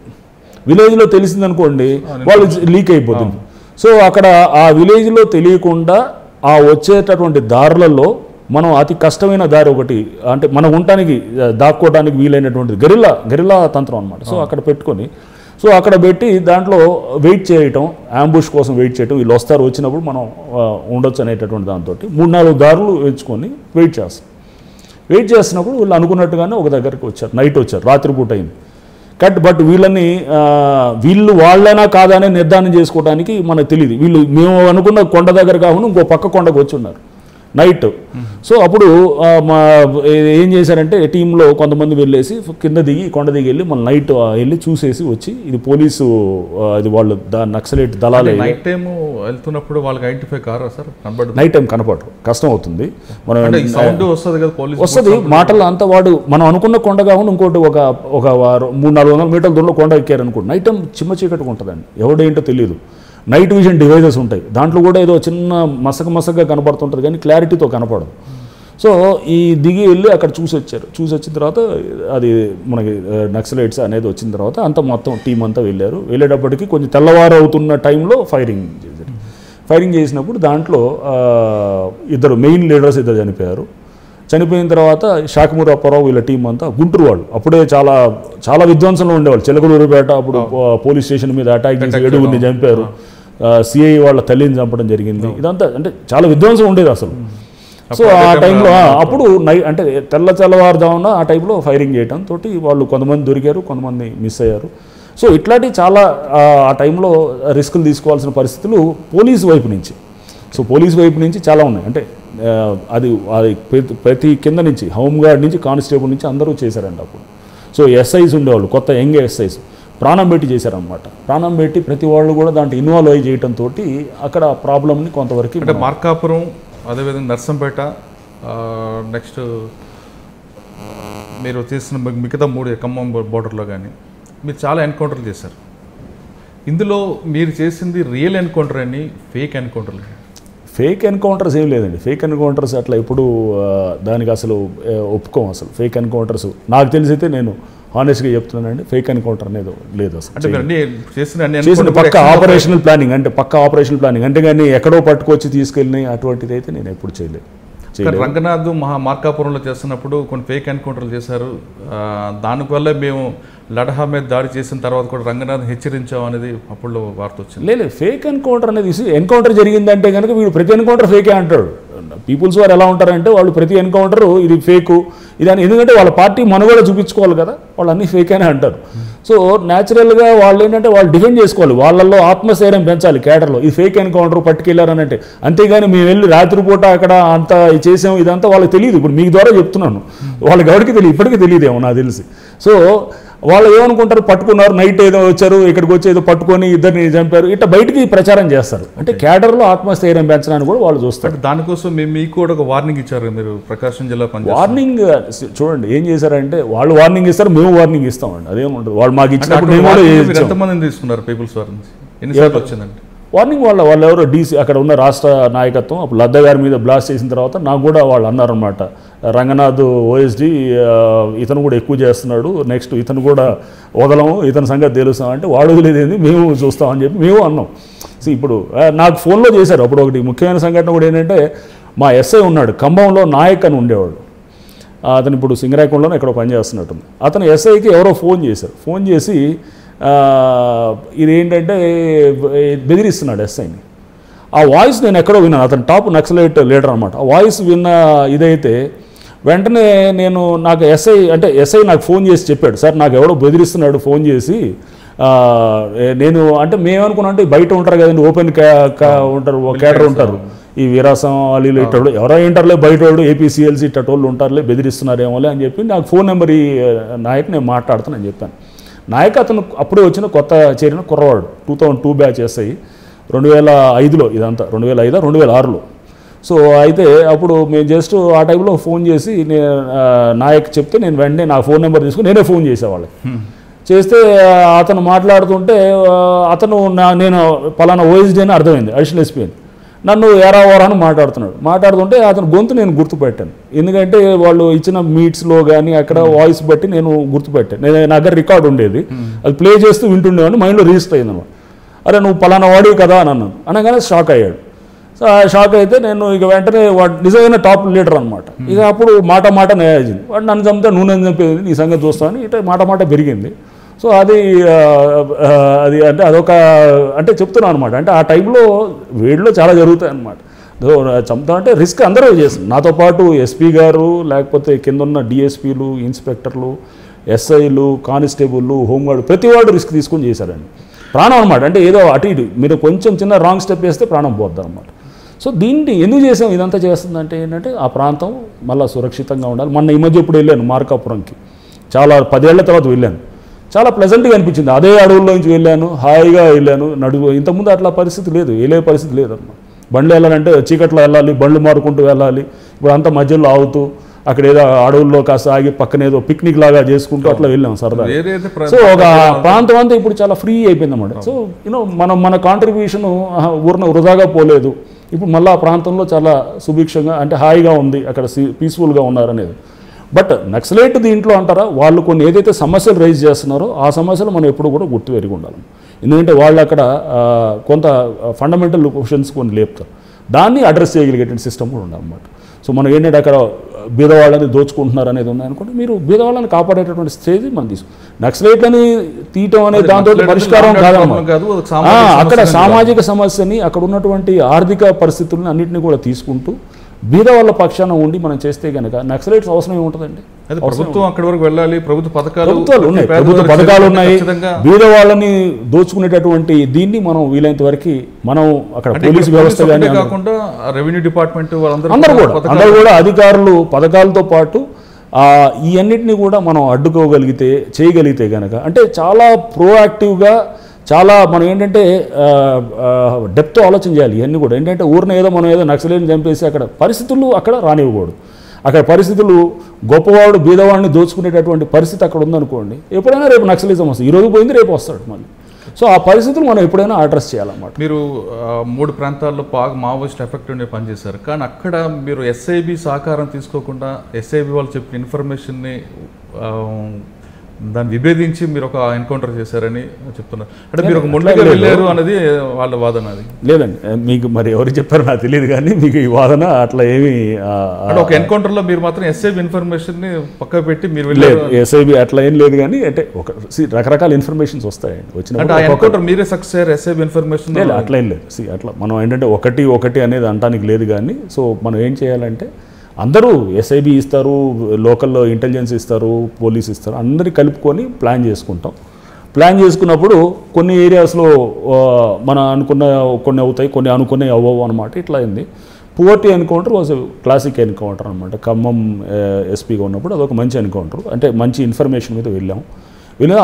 Speaker 1: విలేజ్లో తెలిసిందనుకోండి వాళ్ళు లీక్ అయిపోతుంది. సో అక్కడ ఆ విలేజ్లో తెలియకుండా ఆ వచ్చేటటువంటి దారులలో మనం అతి కష్టమైన దారి ఒకటి, అంటే మనం ఉండటానికి దాక్కోవడానికి వీలైనటువంటిది గెరిల్లా తంత్రం అనమాట. సో అక్కడ పెట్టుకొని అక్కడ పెట్టి దాంట్లో వెయిట్ చేయటం, అంబుష్ కోసం వెయిట్ చేయటం. వీళ్ళు వచ్చినప్పుడు మనం ఉండొచ్చు అనేటటువంటి దాంతో 3-4 దారులు ఎంచుకొని వెయిట్ చేస్తున్నప్పుడు వీళ్ళు అనుకున్నట్టుగానే ఒక దగ్గరికి వచ్చారు. నైట్ వచ్చారు, రాత్రిపూట అయింది. బట్ వీళ్ళు వాళ్ళైనా కాదనే నిర్ధారణ చేసుకోవడానికి మనకు తెలియదు. మేము అనుకున్న కొండ దగ్గర కాకుండా ఇంకో పక్క కొండకు వచ్చి ఉన్నారు నైట్. సో అప్పుడు ఏం చేశారంటే టీంలో కొంతమంది వెళ్ళేసి కొండ దిగి వెళ్ళి మన నైట్ వెళ్ళి చూసేసి వచ్చి ఇది పోలీసు ఇది వాళ్ళు నక్సలైట్ దళాలు.
Speaker 2: నైట్ టైం వెళ్తున్నప్పుడు వాళ్ళకి ఐడెంటిఫై కారా సార్?
Speaker 1: నైట్ టైం కనపడరు, కష్టం అవుతుంది.
Speaker 2: వస్తుంది
Speaker 1: మాటలు అంతా మనం అనుకున్న కొండ కాకుండా ఇంకోటి ఒక 300-400 మీటర్ల దూరంలో కొండ ఎక్కారు అనుకోండి. నైట్ టైం చిమ్మ చీకటిగా ఉంటుందండి, ఎవడేంటో తెలియదు. నైట్ విజన్ డివైజెస్ ఉంటాయి, దాంట్లో కూడా ఏదో చిన్న మసకగా కనపడుతుంటుంది కానీ క్లారిటీతో కనపడదు. సో ఈ దిగి వెళ్ళి అక్కడ చూసి వచ్చిన తర్వాత అది మనకి నక్సలైట్స్ అనేది వచ్చిన తర్వాత మొత్తం టీం అంతా వెళ్ళేటప్పటికి కొంచెం తెల్లవారు అవుతున్న టైంలో ఫైరింగ్ చేసినప్పుడు దాంట్లో మెయిన్ లీడర్స్ ఇద్దరు చనిపోయారు. చనిపోయిన తర్వాత శాఖమూరి అప్పారావు వీళ్ళ టీం అంతా గుంటూరు వాళ్ళు అప్పుడే చాలా చాలా విధ్వంసంలో ఉండేవాళ్ళు. చిలకలూరుపేట అప్పుడు పోలీస్ స్టేషన్ మీద అటాక్ చేసి 7గురిని చంపారు. సిఐ వాళ్ళ తల్లిని చంపడం జరిగింది. ఇదంతా అంటే చాలా విధ్వంసం ఉండేది అసలు. సో ఆ టైంలో అప్పుడు అంటే తెల్లవారుజామున ఆ టైంలో ఫైరింగ్ చేయడం తోటి వాళ్ళు కొంతమంది దొరికారు, కొంతమంది మిస్ అయ్యారు. సో ఇట్లాంటి చాలా ఆ టైంలో రిస్కులు తీసుకోవాల్సిన పరిస్థితులు పోలీసు వైపు నుంచి. సో పోలీసు వైపు నుంచి చాలా ఉన్నాయి. అంటే అది ప్రతి కింద నుంచి హోంగార్డ్ నుంచి కానిస్టేబుల్ నుంచి అందరూ చేశారండి అప్పుడు. సో ఎస్ఐస్ ఉండేవాళ్ళు, కొత్త యంగ్ ఎస్ఐస్ ప్రాణం పెట్టి చేశారనమాట. ప్రాణం పెట్టి ప్రతి వాళ్ళు కూడా దాంట్లో ఇన్వాల్వ్ అయ్యి చేయడంతో అక్కడ ప్రాబ్లమ్ని కొంతవరకు
Speaker 2: అంటే మార్కాపురం, అదేవిధంగా నర్సంపేట, నెక్స్ట్ మీరు చేసిన మిగతా 3 ఖమ్మం బోర్డర్లో కానీ మీరు చాలా ఎన్కౌంటర్లు చేశారు. ఇందులో మీరు చేసింది రియల్ ఎన్కౌంటర్ అని, ఫేక్ ఎన్కౌంటర్లు?
Speaker 1: ఫేక్ ఎన్కౌంటర్స్ ఏం లేదండి. ఫేక్ ఎన్కౌంటర్స్ అట్లా ఇప్పుడు దానికి అసలు ఒప్పుకోం. అసలు ఫేక్ ఎన్కౌంటర్స్ నాకు తెలిసి అయితే నేను హానెస్ట్గా చెప్తున్నానండి, ఫేక్ ఎన్కౌంటర్ అనేది లేదు అసలు. చేసిన పక్క ఆపరేషనల్ ప్లానింగ్, అంటే పక్క ఆపరేషనల్ ప్లానింగ్, అంటే కానీ ఎక్కడో పట్టుకొచ్చి తీసుకెళ్ళినాయి అటువంటిది అయితే నేను ఎప్పుడు చేయలేదు.
Speaker 2: రంగనాథ్ మార్కాపురంలో చేస్తున్నప్పుడు కొన్ని ఫేక్ ఎన్కౌంటర్లు చేశారు. దానివల్ల మేము లడహా మీద దాడి చేసిన తర్వాత కూడా రంగనాథ్ హెచ్చరించాం అనేది అప్పుడు వార్త వచ్చింది.
Speaker 1: లేదు, ఫేక్ ఎన్కౌంటర్ అనేది ఎన్కౌంటర్ జరిగిందంటే కనుక వీడు ప్రతి ఎన్కౌంటర్ ఫేకే అంటాడు. పీపుల్స్ వారు ఎలా ఉంటారంటే వాళ్ళు ప్రతి ఎన్కౌంటర్ ఇది ఫేకు ఇదని, ఎందుకంటే వాళ్ళ పార్టీ మనుగడ చూపించుకోవాలి కదా, వాళ్ళు అన్నీ ఫేక్ అని అంటారు. సో న్యాచురల్గా వాళ్ళు ఏంటంటే వాళ్ళు డిఫెండ్ చేసుకోవాలి, వాళ్ళల్లో ఆత్మస్థైర్యం పెంచాలి కేడర్లో. ఇది ఫేక్ ఎన్కౌంటర్ పట్టుకెళ్ళారని అంటే, అంతేగాని మేము వెళ్ళి రాత్రిపూట అక్కడ అంతా చేసాం ఇదంతా వాళ్ళకి తెలియదు. ఇప్పుడు మీకు ద్వారా చెప్తున్నాను, వాళ్ళకి ఎవరికి తెలియదు, ఇప్పటికీ తెలియదేమో నాకు తెలిసి. సో వాళ్ళు ఏమనుకుంటారు, పట్టుకున్నారు, నైట్ ఏదో వచ్చారు, ఇక్కడికి వచ్చి ఏదో పట్టుకొని ఇద్దరిని చంపారు, ఇట్లా బయటికి ప్రచారం చేస్తారు. అంటే కేడర్లో ఆత్మస్థైర్యం పెంచడానికి కూడా వాళ్ళు చూస్తారు.
Speaker 2: దానికోసం మీకు కూడా ఒక వార్నింగ్ ఇచ్చారు మీరు, ప్రకాశం జిల్లా
Speaker 1: వార్నింగ్ చూడండి ఏం చేశారంటే, వాళ్ళు వార్నింగ్ ఇస్తారు, మేము వార్నింగ్ ఇస్తామండి, అదేముంటుంది. వాళ్ళు మాకు ఇచ్చినప్పుడు మేము కూడా
Speaker 2: ఎంతమంది తీసుకున్నారు పీపుల్స్ వార్ నుంచి, ఎన్నిసార్లు వచ్చిందండి
Speaker 1: వార్నింగ్? వాళ్ళు ఎవరో డీసీ అక్కడ ఉన్న రాష్ట్ర నాయకత్వం అప్పుడు లద్దా గారి మీద బ్లాస్ట్ చేసిన తర్వాత నాకు కూడా వాళ్ళు అన్నారనమాట, రంగనాథ్ ఓఎస్డి ఇతను కూడా ఎక్కువ చేస్తున్నాడు, నెక్స్ట్ ఇతను కూడా వదలము, ఇతని సంగతి తెలుస్తాం అంటే, వాడు వదిలేదేంది మేము చూస్తామని చెప్పి మేము అన్నాం. సో ఇప్పుడు నాకు ఫోన్లో చేశారు అప్పుడు. ఒకటి ముఖ్యమైన సంఘటన కూడా ఏంటంటే, మా ఎస్ఐ ఉన్నాడు ఖమ్మంలో, నాయక్ అని ఉండేవాడు, అతను ఇప్పుడు సింగరాయకొండలో ఎక్కడో పనిచేస్తున్నట్టుంది. అతను ఎస్ఐకి ఎవరో ఫోన్ చేశారు, ఫోన్ చేసి ఇదేంటంటే బెదిరిస్తున్నాడు ఎస్ఐని. ఆ వాయిస్ నేను ఎక్కడో విన్నాను, అతను టాప్ నక్సలైట్ లీడర్ అనమాట. ఆ వాయిస్ విన్న ఇదైతే వెంటనే నాకు ఎస్ఐ నాకు ఫోన్ చేసి చెప్పాడు, సార్ నాకు ఎవడో బెదిరిస్తున్నాడు ఫోన్ చేసి. నేను అంటే మేమనుకున్నా అంటే బయట ఉంటారు కదండి, ఓపెన్ ఉంటారు, కేడర్ ఉంటారు, ఈ వీరాసం అలీలు ఇట్టోళ్ళు ఎవరో ఏంటారులే, బయట వాడు ఏపీసీఎల్సీ ఇట్టోళ్ళు ఉంటారులే, బెదిరిస్తున్నారేమోలే అని చెప్పి నాకు ఫోన్ నెంబర్ ఈ నాయక్ నేను మాట్లాడుతానని చెప్పాను. నాయక్ అతను అప్పుడే వచ్చిన కొత్త చేరిన కుర్రవాడు, 2002 బ్యాచ్ ఎస్ఐ, 2005లో ఇదంతా, 2005 2006లో. సో అయితే అప్పుడు మేము జస్ట్ ఆ టైంలో ఫోన్ చేసి నాయక్ చెప్తే నేను వెంటనే నా ఫోన్ నెంబర్ తీసుకుని నేనే ఫోన్ చేసేవాళ్ళకి. చేస్తే అతను మాట్లాడుతుంటే అతను నేను పలానా ఓఎస్డీ అని అర్థమైంది, అడిషనల్ ఎస్పీ అని. నన్ను ఏరావరా అని మాట్లాడుతుంటే అతను గొంతు నేను గుర్తుపెట్టాను, ఎందుకంటే వాళ్ళు ఇచ్చిన మీట్స్లో కానీ అక్కడ వాయిస్ బట్టి నేను గుర్తుపెట్టాను. నా దగ్గర రికార్డు ఉండేది, అది ప్లే చేస్తూ వింటుండేవాడిని, మైండ్లో రిజిస్టర్ అయిందన్నమాట. అరే నువ్వు పలానా వాడివి కదా అని అనగానే షాక్ అయ్యాడు. సో షాక్ అయితే నేను ఇక వెంటనే వాడు నిజమైన టాప్ లీడర్ అనమాట. ఇక అప్పుడు మాట నేయాల్సింది, వాడు నన్ను చంపితే నువ్వు నన్ను చంపేది, నీ సంగతి చూస్తాను, ఇట్లా మాట పెరిగింది. సో అది అంటే అదొక అంటే చెప్తున్నాను అనమాట. అంటే ఆ టైంలో వేడిలో చాలా జరుగుతాయి అనమాట. చంపుతా అంటే రిస్క్ అందరూ చేస్తారు, నాతో పాటు ఎస్పీ గారు, లేకపోతే కింద ఉన్న డిఎస్పీలు, ఇన్స్పెక్టర్లు, ఎస్ఐలు, కానిస్టేబుల్లు, హోంగార్డు, ప్రతి వాడు రిస్క్ తీసుకొని చేశారండి. ప్రాణం అనమాట. అంటే ఏదో అటు ఇటు మీరు కొంచెం చిన్న రాంగ్ స్టెప్ వేస్తే ప్రాణం పోద్దాం అనమాట. సో దీన్ని ఎందుకు చేసాం, ఇదంతా చేస్తుందంటే ఏంటంటే ఆ ప్రాంతం మళ్ళీ సురక్షితంగా ఉండాలి. మొన్న ఈ మధ్య ఇప్పుడు వెళ్ళాను మార్కాపురంకి, చాలా 10 ఏళ్ల తర్వాత వెళ్ళాను, చాలా ప్లెజెంట్గా అనిపించింది. అదే అడవుల్లో నుంచి వెళ్ళాను, హాయిగా వెళ్ళాను, ఇంతకుముందు అట్లా పరిస్థితి లేదు, వెళ్ళే పరిస్థితి లేదన్నమాట. బండ్లు వెళ్ళాలంటే చీకట్లో వెళ్ళాలి, బండ్లు మారుకుంటూ వెళ్ళాలి. ఇప్పుడు అంతా మధ్యలో ఆగుతూ అక్కడ ఏదో అడవుల్లో కాస్త ఆగి పక్కన ఏదో పిక్నిక్ లాగా చేసుకుంటూ అట్లా వెళ్ళాం సరదా. సో ఒక ప్రాంతం అంతా ఇప్పుడు చాలా ఫ్రీ అయిపోయింది అన్నమాట. సో మన కాంట్రిబ్యూషన్ వృధాగా పోలేదు. ఇప్పుడు మళ్ళీ ఆ ప్రాంతంలో చాలా సుభిక్షంగా అంటే హాయిగా ఉంది, అక్కడ పీస్ఫుల్గా ఉన్నారనేది. బట్ నక్సలైట్ దీంట్లో అంటారా, వాళ్ళు కొన్ని ఏదైతే సమస్యలు రైజ్ చేస్తున్నారో ఆ సమస్యలు మనం ఎప్పుడు కూడా గుర్తుపెరిగి ఉండాలి. ఎందుకంటే వాళ్ళు అక్కడ కొంత ఫండమెంటల్ క్వశ్చన్స్ కొన్ని లేపుతారు, దాన్ని అడ్రస్ చేయగలిగేటువంటి సిస్టమ్ కూడా ఉండాలన్నమాట. సో మనం ఏంటంటే అక్కడ బీదవాళ్ళని దోచుకుంటున్నారు అనేది ఉంది అనుకుంటే మీరు బీదవాళ్ళని కాపాడేటటువంటి స్టేజ్ మనం నక్సలైట్లని తీయటం అనేది దాంతో పరిష్కారం కాదన్నమాట. అక్కడ సామాజిక సమస్యని అక్కడ ఉన్నటువంటి ఆర్థిక పరిస్థితులను అన్నింటినీ కూడా తీసుకుంటూ బీదవాళ్ళ పక్షాన ఉండి మనం చేస్తే కనుక నక్సలైట్స్ అవసరం ఏముంటుందండి?
Speaker 2: ప్రభుత్వం అక్కడి వరకు వెళ్ళాలి, ప్రభుత్వ పథకాలు
Speaker 1: ఉన్నాయి, ప్రభుత్వ పథకాలు ఉన్నాయి, బీదవాళ్ళని దోచుకునేటటువంటి దీన్ని మనం వీలైనంత వరకు మనం అక్కడ పోలీసు వ్యవస్థ కానీ
Speaker 2: కాకుండా రెవెన్యూ డిపార్ట్మెంట్
Speaker 1: అందరూ కూడా అధికారులు పథకాలతో పాటు ఈ అన్నిటిని కూడా మనం అడ్డుకోగలిగితే చేయగలిగితే కనుక అంటే చాలా ప్రోయాక్టివ్గా చాలా మనం ఏంటంటే డెప్త్ ఆలోచన చేయాలి. ఇవన్నీ కూడా ఏంటంటే ఊరిని ఏదో మనం ఏదో నక్సలైట్ని చంపేసి అక్కడ పరిస్థితులు అక్కడ రానివ్వకూడదు. అక్కడ పరిస్థితులు గొప్పవాడు బీదవాడిని దోచుకునేటటువంటి పరిస్థితి అక్కడ ఉందనుకోండి, ఎప్పుడైనా రేపు నక్సలిజం వస్తుంది. ఈరోజు పోయింది రేపు వస్తాడు మళ్ళీ. సో ఆ పరిస్థితులు మనం ఎప్పుడైనా అడ్రస్ చేయాలన్నమాట.
Speaker 2: మీరు 3 ప్రాంతాల్లో బాగా మావోయిస్ట్ ఎఫెక్ట్ ఉండే పనిచేశారు, కానీ అక్కడ మీరు ఎస్ఐబి సహకారం తీసుకోకుండా ఎస్ఐబి వాళ్ళు చెప్పిన ఇన్ఫర్మేషన్ని దాన్ని విభేదించి మీరు ఒక ఎన్కౌంటర్ చేశారని చెప్తున్నారు. అంటే మీరు ఒక ముందుగా వెళ్ళారు అనేది వాళ్ళ వాదన. అది
Speaker 1: లేదండి, మీకు మరి ఎవరు చెప్పారో నాకు తెలియదు, కానీ మీకు ఈ వాదన అట్లా ఏమి
Speaker 2: అంటే ఒక ఎన్కౌంటర్లో మీరు మాత్రం ఎస్ఐబి ఇన్ఫర్మేషన్ని పక్క పెట్టి మీరు వెళ్ళారు.
Speaker 1: ఎస్ఐబి అట్లా ఏం లేదు, కానీ అంటే ఒక రకరకాల ఇన్ఫర్మేషన్స్ వస్తాయండి. వచ్చిన
Speaker 2: ఎన్కౌంటర్ మీరే సక్సెస్ అయ్యారు ఎస్ఐబి ఇన్ఫర్మేషన్?
Speaker 1: అట్లా ఏం లేదు. అట్లా మనం ఏంటంటే ఒకటి అనేది అనడానికి లేదు, కానీ సో మనం ఏం చేయాలంటే అందరూ ఎస్ఐబి ఇస్తారు, లోకల్లో ఇంటెలిజెన్స్ ఇస్తారు, పోలీస్ ఇస్తారు, అందరినీ కలుపుకొని ప్లాన్ చేసుకుంటాం. ప్లాన్ చేసుకున్నప్పుడు కొన్ని ఏరియాస్లో మనం అనుకున్న కొన్ని అవుతాయి, కొన్ని అనుకునే అవ్వవు అనమాట. ఇట్లా అయింది. Poverty encounter was classic encounter అనమాట. ఖమ్మం ఎస్పీగా ఉన్నప్పుడు అదొక మంచి ఎన్కౌంటర్, అంటే మంచి ఇన్ఫర్మేషన్ మీద వెళ్ళాం.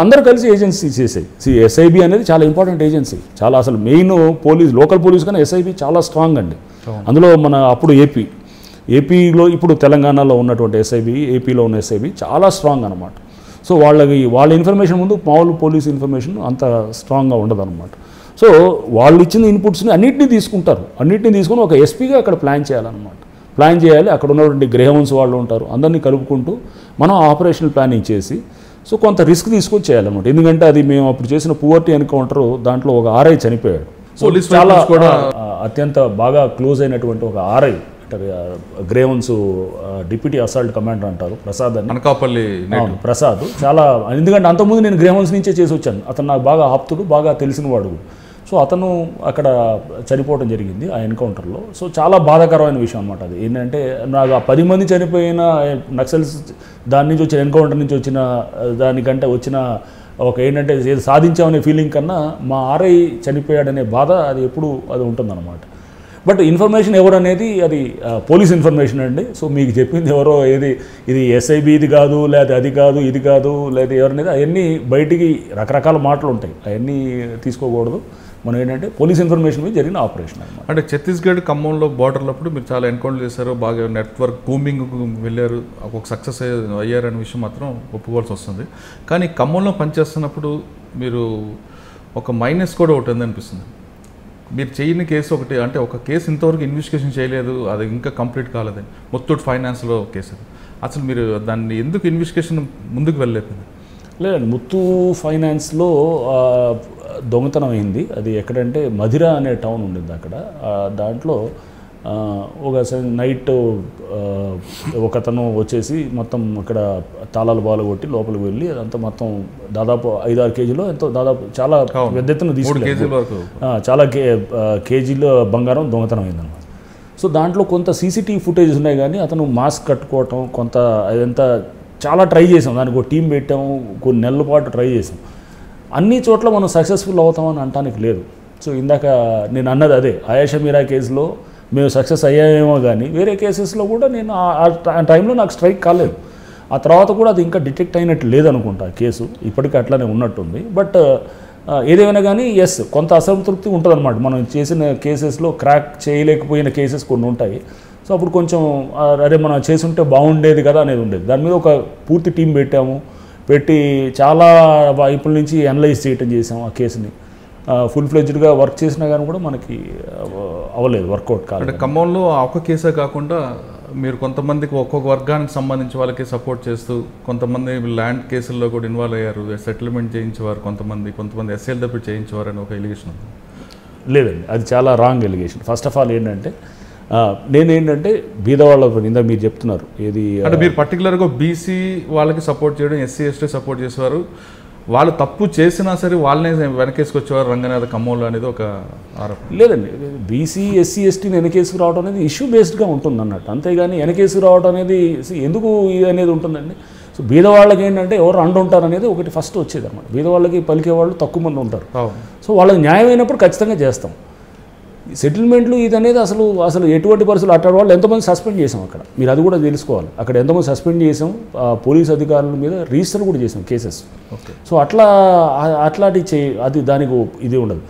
Speaker 1: అందరూ కలిసి ఏజెన్సీ చేసాయి. ఎస్ఐబి అనేది చాలా ఇంపార్టెంట్ ఏజెన్సీ, చాలా అసలు మెయిన్ పోలీస్, లోకల్ పోలీస్ కానీ ఎస్ఐబి చాలా స్ట్రాంగ్ అండి. అందులో మన అప్పుడు ఏపీలో ఇప్పుడు తెలంగాణలో ఉన్నటువంటి ఎస్ఐబి, ఏపీలో ఉన్న ఎస్ఐబి చాలా స్ట్రాంగ్ అనమాట. సో వాళ్ళ ఇన్ఫర్మేషన్ ముందు మామూలు పోలీస్ ఇన్ఫర్మేషన్ అంత స్ట్రాంగ్గా ఉండదు అనమాట. సో వాళ్ళు ఇచ్చిన ఇన్పుట్స్ని అన్నింటినీ తీసుకుంటారు, అన్నింటినీ తీసుకొని ఒక ఎస్పీగా అక్కడ ప్లాన్ చేయాలన్నమాట. ప్లాన్ చేయాలి, అక్కడ ఉన్నటువంటి గ్రేహౌన్స్ వాళ్ళు ఉంటారు, అందరినీ కలుపుకుంటూ మనం ఆపరేషనల్ ప్లానింగ్ చేసి సో కొంత రిస్క్ తీసుకొని చేయాలన్నమాట. ఎందుకంటే అది మేము అప్పుడు చేసిన పువర్టీ ఎన్కౌంటర్, దాంట్లో ఒక ఆర్ఐ చనిపోయాడు. సో చాలా కూడా అత్యంత బాగా క్లోజ్ అయినటువంటి ఒక RI grievance deputy assault commander అంటారు, ప్రసాద్ అని,
Speaker 2: అనకాపల్లి
Speaker 1: ప్రసాద్. చాలా ఎందుకంటే అంతకుముందు నేను గ్రేవన్స్ నుంచే చేసి వచ్చాను. అతను నాకు బాగా ఆప్తుడు, బాగా తెలిసిన వాడు. సో అతను అక్కడ చనిపోవడం జరిగింది ఆ ఎన్కౌంటర్లో. సో చాలా బాధాకరమైన విషయం అనమాట. అది ఏంటంటే నాకు 10 మంది చనిపోయిన నక్సల్స్ దాని నుంచి వచ్చిన ఎన్కౌంటర్ నుంచి వచ్చిన దానికంటే వచ్చిన ఒక ఏంటంటే ఏది సాధించామనే ఫీలింగ్ కన్నా మా ఆర్ఐ చనిపోయాడనే బాధ అది ఎప్పుడు అది ఉంటుందన్నమాట. బట్ ఇన్ఫర్మేషన్ ఎవరు అనేది అది పోలీస్ ఇన్ఫర్మేషన్ అండి. సో మీకు చెప్పింది ఎవరో ఇది ఎస్ఐబి ఇది కాదు, లేదా అది కాదు, ఇది కాదు, లేదా ఎవరనేది అవన్నీ బయటికి రకరకాల మాటలు ఉంటాయి, అవన్నీ తీసుకోకూడదు. మనం ఏంటంటే పోలీస్ ఇన్ఫర్మేషన్ మీద జరిగిన ఆపరేషన్ అనమాట.
Speaker 2: అంటే ఛత్తీస్గఢ్ ఖమ్మంలో బార్డర్లప్పుడు మీరు చాలా ఎన్కౌంటర్ చేశారు, బాగా నెట్వర్క్ బూమింగ్ వెళ్ళారు, ఒక సక్సెస్ అయ్యారనే విషయం మాత్రం ఒప్పుకోవాల్సి వస్తుంది. కానీ ఖమ్మంలో పనిచేస్తున్నప్పుడు మీరు ఒక మైనస్ కూడా ఒకటి ఉందనిపిస్తుంది. మీరు చేయని కేసు ఒకటి, అంటే ఒక కేసు ఇంతవరకు ఇన్వెస్టిగేషన్ చేయలేదు, అది ఇంకా కంప్లీట్ కాలేదని, ముత్తూట్ ఫైనాన్స్లో కేసు. అసలు మీరు దాన్ని ఎందుకు ఇన్వెస్టిగేషన్ ముందుకు వెళ్ళలేకపోయింది?
Speaker 1: లేదండి, ముత్తూ ఫైనాన్స్లో దొంగతనం అయింది. అది ఎక్కడంటే మధిర అనే టౌన్ ఉండింది అక్కడ. దాంట్లో ఒక నైట్ ఒకతను వచ్చేసి మొత్తం అక్కడ తాళాలు బాలు కొట్టి లోపలికి వెళ్ళి అదంతా మొత్తం దాదాపు 5-6 కేజీలో ఎంతో దాదాపు చాలా పెద్ద ఎత్తున తీసుకెళ్ళి చాలా కేజీల బంగారం దొంగతనం అయిందన్నమాట. సో దాంట్లో కొంత సీసీటీవీ ఫుటేజ్ ఉన్నాయి, కానీ అతను మాస్క్ కట్టుకోవటం కొంత అదంతా చాలా ట్రై చేసాం. దానికి ఒక టీం పెట్టాము, కొన్ని నెలల పాటు ట్రై చేసాం. అన్ని చోట్ల మనం సక్సెస్ఫుల్ అవుతామని అనటానికి లేదు. సో ఇందాక నేను అన్నది అదే, ఆయేషా మీరా కేసులో మేము సక్సెస్ అయ్యామేమో, కానీ వేరే కేసెస్లో కూడా నేను ఆ టైంలో నాకు స్ట్రైక్ కాలేదు. ఆ తర్వాత కూడా అది ఇంకా డిటెక్ట్ అయినట్టు లేదనుకుంటా కేసు, ఇప్పటికీ అట్లానే ఉన్నట్టుంది. బట్ ఏదేమైనా కానీ ఎస్ కొంత అసంతృప్తి ఉంటుందన్నమాట. మనం చేసిన కేసెస్లో క్రాక్ చేయలేకపోయిన కేసెస్ కొన్ని ఉంటాయి. సో అప్పుడు కొంచెం అరే మనం చేసుంటే బాగుండేది కదా అనేది ఉండేది. దాని మీద ఒక పూర్తి టీం పెట్టి చాలా వైపుల నుంచి అనలైజ్ చేయటం చేసాం ఆ కేసుని. ఫుల్ ఫ్లెడ్జ్డ్గా వర్క్ చేసినా కానీ కూడా మనకి అవ్వలేదు, వర్కౌట్ కాలేదు.
Speaker 2: అంటే ఖమ్మంలో ఒక కేసే కాకుండా మీరు కొంతమందికి ఒక్కొక్క వర్గానికి సంబంధించి వాళ్ళకి సపోర్ట్ చేస్తూ కొంతమంది ల్యాండ్ కేసుల్లో కూడా ఇన్వాల్వ్ అయ్యారు, సెటిల్మెంట్ చేయించేవారు, కొంతమంది ఎస్ఎల్ తప్పి చేయించేవారు అని ఒక ఎలిగేషన్ ఉంది.
Speaker 1: లేదండి, అది చాలా wrong allegation. First of all ఏంటంటే నేనేంటంటే బీదవాళ్ళ ఇందాక మీరు చెప్తున్నారు ఏది
Speaker 2: అంటే మీరు పర్టికులర్గా బీసీ వాళ్ళకి సపోర్ట్ చేయడం, ఎస్సీ ఎస్టీ సపోర్ట్ చేసేవారు, వాళ్ళు తప్పు చేసినా సరే వాళ్ళనే వెనకేసుకొచ్చేవారు రంగనాథ ఖమ్మంలో అనేది ఒక ఆరోపణ.
Speaker 1: లేదండి, బీసీ ఎస్సీ ఎస్టీని వెనకేసుకు రావడం అనేది ఇష్యూ బేస్డ్గా ఉంటుంది అన్నట్టు, అంతేగాని వెనకేసుకు రావడం అనేది ఎందుకు ఇది అనేది ఉంటుందండి. సో బీదవాళ్ళకి ఏంటంటే ఎవరు అండుంటారు అనేది ఒకటి ఫస్ట్ వచ్చేది అనమాట. బీదవాళ్ళకి పలికేవాళ్ళు తక్కువ మంది ఉంటారు. సో వాళ్ళకి న్యాయం అయినప్పుడు ఖచ్చితంగా చేస్తాం. సెటిల్మెంట్లు ఇది అనేది అసలు ఎటువంటి పరిస్థితులు అట్టాడు వాళ్ళు ఎంతమంది సస్పెండ్ చేసాం అక్కడ, మీరు అది కూడా తెలుసుకోవాలి. అక్కడ ఎంతమంది సస్పెండ్ చేసాం, పోలీస్ అధికారుల మీద రిజిస్టర్ కూడా చేసాం కేసెస్. సో అట్లాంటి అది దానికి ఇది ఉండదు.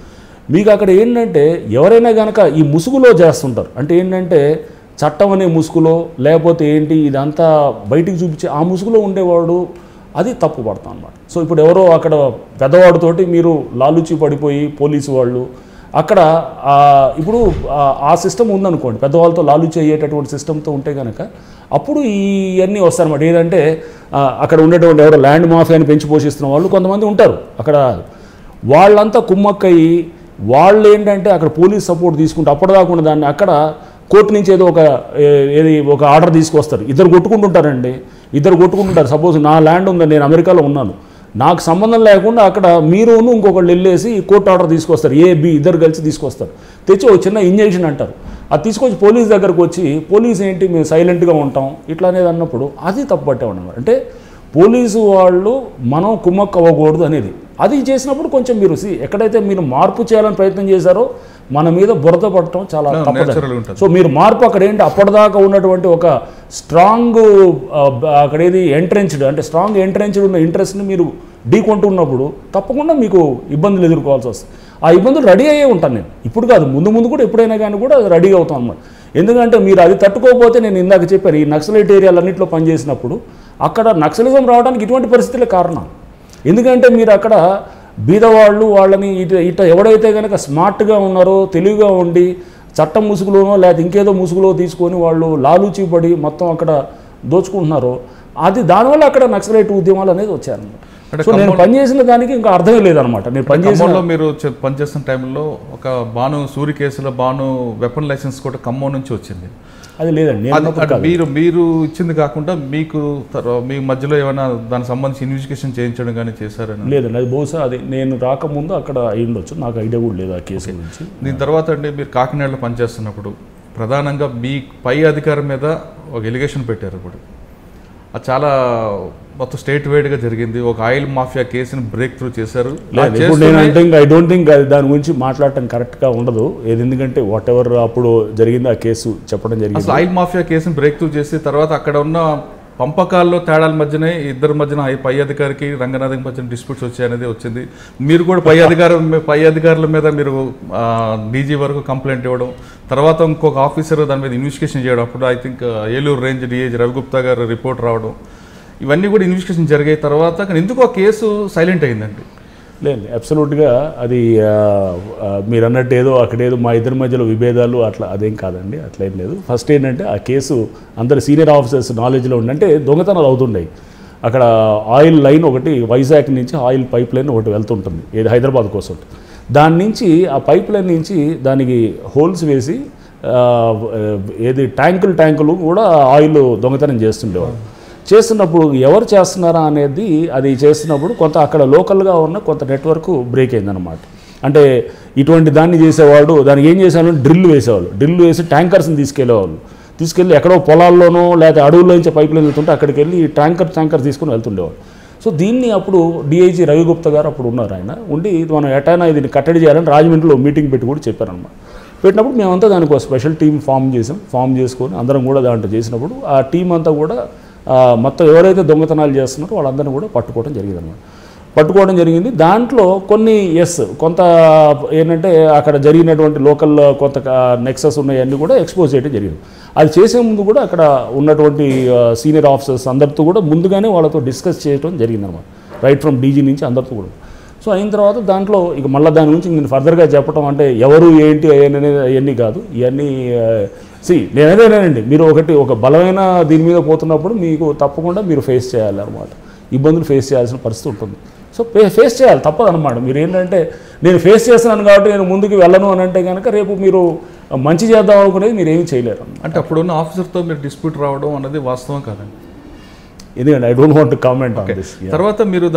Speaker 1: మీకు అక్కడ ఏంటంటే ఎవరైనా కనుక ఈ ముసుగులో చేస్తుంటారు, అంటే ఏంటంటే చట్టం అనే ముసుగులో లేకపోతే ఏంటి ఇదంతా బయటికి చూపించే ఆ ముసుగులో ఉండేవాడు అది తప్పు పడతాం అన్నమాట. సో ఇప్పుడు ఎవరో అక్కడ పెద్దవాడితోటి మీరు లాలుచి పడిపోయి పోలీసు వాళ్ళు అక్కడ ఇప్పుడు ఆ సిస్టమ్ ఉందనుకోండి, పెద్దవాళ్ళతో లాలుచి అయ్యేటటువంటి సిస్టమ్తో ఉంటే కనుక అప్పుడు ఇవన్నీ వస్తారన్నమాట. ఏదంటే అక్కడ ఉండేటువంటి ఎవరో ల్యాండ్ మాఫియాని పెంచి పోషిస్తున్న వాళ్ళు కొంతమంది ఉంటారు అక్కడ, వాళ్ళంతా కుమ్మక్కయ్యి వాళ్ళు ఏంటంటే అక్కడ పోలీస్ సపోర్ట్ తీసుకుంటే అప్పటిదాకా దాన్ని అక్కడ కోర్టు నుంచి ఏదో ఒక ఆర్డర్ తీసుకొస్తారు. ఇద్దరు కొట్టుకుంటుంటారు. సపోజ్ నా ల్యాండ్ ఉందని నేను అమెరికాలో ఉన్నాను, నాకు సంబంధం లేకుండా అక్కడ మీరును ఇంకొకళ్ళు వెళ్ళేసి కోర్టు ఆర్డర్ తీసుకొస్తారు, ఏ బి ఇద్దరు కలిసి తీసుకొస్తారు. తెచ్చి ఒక చిన్న ఇంజెక్షన్ అంటారు, అది తీసుకొచ్చి పోలీస్ దగ్గరకు వచ్చి పోలీస్ ఏంటి మేము సైలెంట్గా ఉంటాం ఇట్లా అనేది అన్నప్పుడు అది తప్పు పట్టేవాడు. అంటే పోలీసు వాళ్ళు మనం కుమ్మక్కు అవ్వకూడదు అనేది అది చేసినప్పుడు కొంచెం మీరు ఎక్కడైతే మీరు మార్పు చేయాలని ప్రయత్నం చేశారో మన మీద బురద పడటం చాలా తప్పదు. సో మీరు మార్పు అక్కడ ఏంటి అప్పటిదాకా ఉన్నటువంటి ఒక స్ట్రాంగ్ అక్కడ ఏది ఎంట్రెన్స్డ్ అంటే స్ట్రాంగ్ ఎంట్రెన్స్డ్ ఉన్న ఇంట్రెస్ట్ని మీరు ఢీకొంటున్నప్పుడు తప్పకుండా మీకు ఇబ్బందులు ఎదుర్కోవాల్సి వస్తుంది. ఆ ఇబ్బందులు రెడీ అయ్యే ఉంటాను నేను, ఇప్పుడు కాదు ముందు కూడా ఎప్పుడైనా కానీ కూడా రెడీగా అవుతాం అన్నమాట. ఎందుకంటే మీరు అది తట్టుకోకపోతే నేను ఇందాక చెప్పాను ఈ నక్సలైట్ ఏరియాలన్నింటిలో పనిచేసినప్పుడు అక్కడ నక్సలిజం రావడానికి ఇటువంటి పరిస్థితులే కారణం. ఎందుకంటే మీరు అక్కడ బీదవాళ్ళు వాళ్ళని ఇట ఎవడైతే కనుక స్మార్ట్గా ఉన్నారో తెలివిగా ఉండి చట్టం ముసుగులోనో లేకపోతే ఇంకేదో ముసుగులో తీసుకొని వాళ్ళు లాలూచి పడి మొత్తం అక్కడ దోచుకుంటున్నారో అది దానివల్ల అక్కడ నక్సలైట్ ఉద్యమాలు అనేది వచ్చాయన్నమాట. సో నేను పనిచేసిన దానికి ఇంకా అర్థమే లేదనమాట. నేను
Speaker 2: పనిచేసిన మీరు పనిచేసిన టైంలో ఒక సూరి కేసులో వెపన్ లైసెన్స్ కూడా ఖమ్మం నుంచి వచ్చింది.
Speaker 1: అది లేదండి,
Speaker 2: మీరు ఇచ్చింది కాకుండా మీ మధ్యలో ఏమైనా దానికి సంబంధించి ఇన్వెస్టిగేషన్ చేయించడం కానీ చేశారని?
Speaker 1: లేదండి, అది బహుశా అది నేను రాకముందు అక్కడ అయి ఉండొచ్చు, నాకు ఐడియా కూడా లేదు ఆ కేసు గురించి.
Speaker 2: దీని తర్వాత అండి మీరు కాకినాడలో పనిచేస్తున్నప్పుడు ప్రధానంగా మీ పై అధికారి మీద ఒక ఎలిగేషన్ పెట్టారు. ఇప్పుడు అది చాలా మొత్తం స్టేట్ వైడ్గా జరిగింది. ఒక ఆయిల్ మాఫియా కేసుని బ్రేక్ త్రూ చేశారు.
Speaker 1: ఐ డోంట్ థింక్ అది దాని గురించి మాట్లాడటం కరెక్ట్గా ఉండదు. ఎందుకంటే వాట్ ఎవర్ అప్పుడు జరిగింది ఆ కేసు చెప్పడం జరిగింది.
Speaker 2: అసలు ఆయిల్ మాఫియా కేసుని బ్రేక్ త్రూ చేసి తర్వాత అక్కడ ఉన్న పంపకాల్లో తేడాల మధ్యనే ఇద్దరి మధ్యన పై అధికారికి రంగనాథ్కి మధ్యన డిస్ప్యూట్స్ వచ్చాయనేది వచ్చింది. మీరు కూడా పై అధికారుల మీద మీరు డీజీ వరకు కంప్లైంట్ ఇవ్వడం, తర్వాత ఇంకొక ఆఫీసర్ దాని మీద ఇన్వెస్టిగేషన్ చేయడం, అప్పుడు I think Eluru range DIG Ravi Gupta గారు రిపోర్ట్ రావడం, ఇవన్నీ కూడా ఇన్వెస్టిగేషన్ జరిగాయి. తర్వాత కానీ ఎందుకు ఆ కేసు సైలెంట్ అయిందండి?
Speaker 1: లేదు, అబ్సల్యూట్గా అది మీరు అన్నట్టు ఏదో అక్కడేదో మా ఇద్దరి మధ్యలో విభేదాలు అట్లా అదేం కాదండి, అట్లేం లేదు. ఫస్ట్ ఏంటంటే ఆ కేసు అందరు సీనియర్ ఆఫీసర్స్ నాలెడ్జ్లో ఉండంటే దొంగతనాలు అవుతుండయి. అక్కడ ఆయిల్ లైన్ ఒకటి వైజాగ్ నుంచి ఆయిల్ పైప్ లైన్ ఒకటి వెళ్తుంటుంది, ఏది హైదరాబాద్ కోసం. దాని నుంచి ఆ పైప్ లైన్ నుంచి దానికి హోల్స్ వేసి ఏది ట్యాంకులు కూడా ఆయిల్ దొంగతనం చేస్తుండేవాళ్ళు. చేస్తున్నప్పుడు ఎవరు చేస్తున్నారా అనేది అది చేస్తున్నప్పుడు కొంత అక్కడ లోకల్గా ఉన్న కొంత నెట్వర్క్ బ్రేక్ అయిందనమాట. అంటే ఇటువంటి దాన్ని చేసేవాడు దానికి ఏం చేసేవాళ్ళు డ్రిల్ వేసేవాళ్ళు, డ్రిల్ వేసి ట్యాంకర్స్ని తీసుకెళ్ళి ఎక్కడో పొలాల్లోనో లేదా అడవుల్లో నుంచి పైపులు వెళ్తుంటే అక్కడికి వెళ్ళి ట్యాంకర్ తీసుకుని వెళ్తుండేవాళ్ళు. సో దీన్ని అప్పుడు డిఐజీ రవిగుప్తా గారు అప్పుడు ఉన్నారు, ఆయన ఉండి మనం ఎటైనా దీన్ని కట్టడి చేయాలని రాజమండ్రిలో మీటింగ్ పెట్టి కూడా చెప్పారనమాట. పెట్టినప్పుడు మేమంతా దానికి ఒక స్పెషల్ టీం ఫామ్ చేసుకొని అందరం కూడా దాంట్లో చేసినప్పుడు ఆ టీం అంతా కూడా మొత్తం ఎవరైతే దొంగతనాలు చేస్తున్నారో వాళ్ళందరినీ కూడా పట్టుకోవడం జరిగింది. దాంట్లో కొన్ని కొంత ఏంటంటే అక్కడ జరిగినటువంటి లోకల్ కొంత నెక్సెస్ ఉన్నాయన్నీ కూడా ఎక్స్పోజ్ చేయడం జరిగింది. అది చేసే ముందు కూడా అక్కడ ఉన్నటువంటి సీనియర్ ఆఫీసర్స్ అందరితో కూడా ముందుగానే వాళ్ళతో డిస్కస్ చేయడం జరిగిందనమాట, రైట్ ఫ్రమ్ డీజీ నుంచి అందరితో కూడా. సో అయిన తర్వాత దాంట్లో ఇక మళ్ళీ దాని గురించి నేను ఫర్దర్గా చెప్పడం అంటే ఎవరు ఏంటి అనేది అవన్నీ కాదు. ఇవన్నీ నేనేదేనండి, మీరు ఒక బలమైన దీని మీద పోతున్నప్పుడు మీకు తప్పకుండా మీరు ఫేస్ చేయాలి అనమాట, ఇబ్బందులు ఫేస్ చేయాల్సిన పరిస్థితి ఉంటుంది. సో ఫేస్ చేయాలి, తప్పదన్నమాట. మీరు ఏంటంటే నేను ఫేస్ చేస్తున్నాను కాబట్టి నేను ముందుకు వెళ్ళను అని అంటే కనుక రేపు మీరు మంచి చేద్దాం అనుకునేది మీరు ఏమీ చేయలేరు.
Speaker 2: అంటే అప్పుడున్న ఆఫీసర్తో మీరు డిస్ప్యూట్ రావడం అన్నది వాస్తవం కాదండి.
Speaker 1: ఎందుకంటే I don't want to comment on this.
Speaker 2: తర్వాత మీరు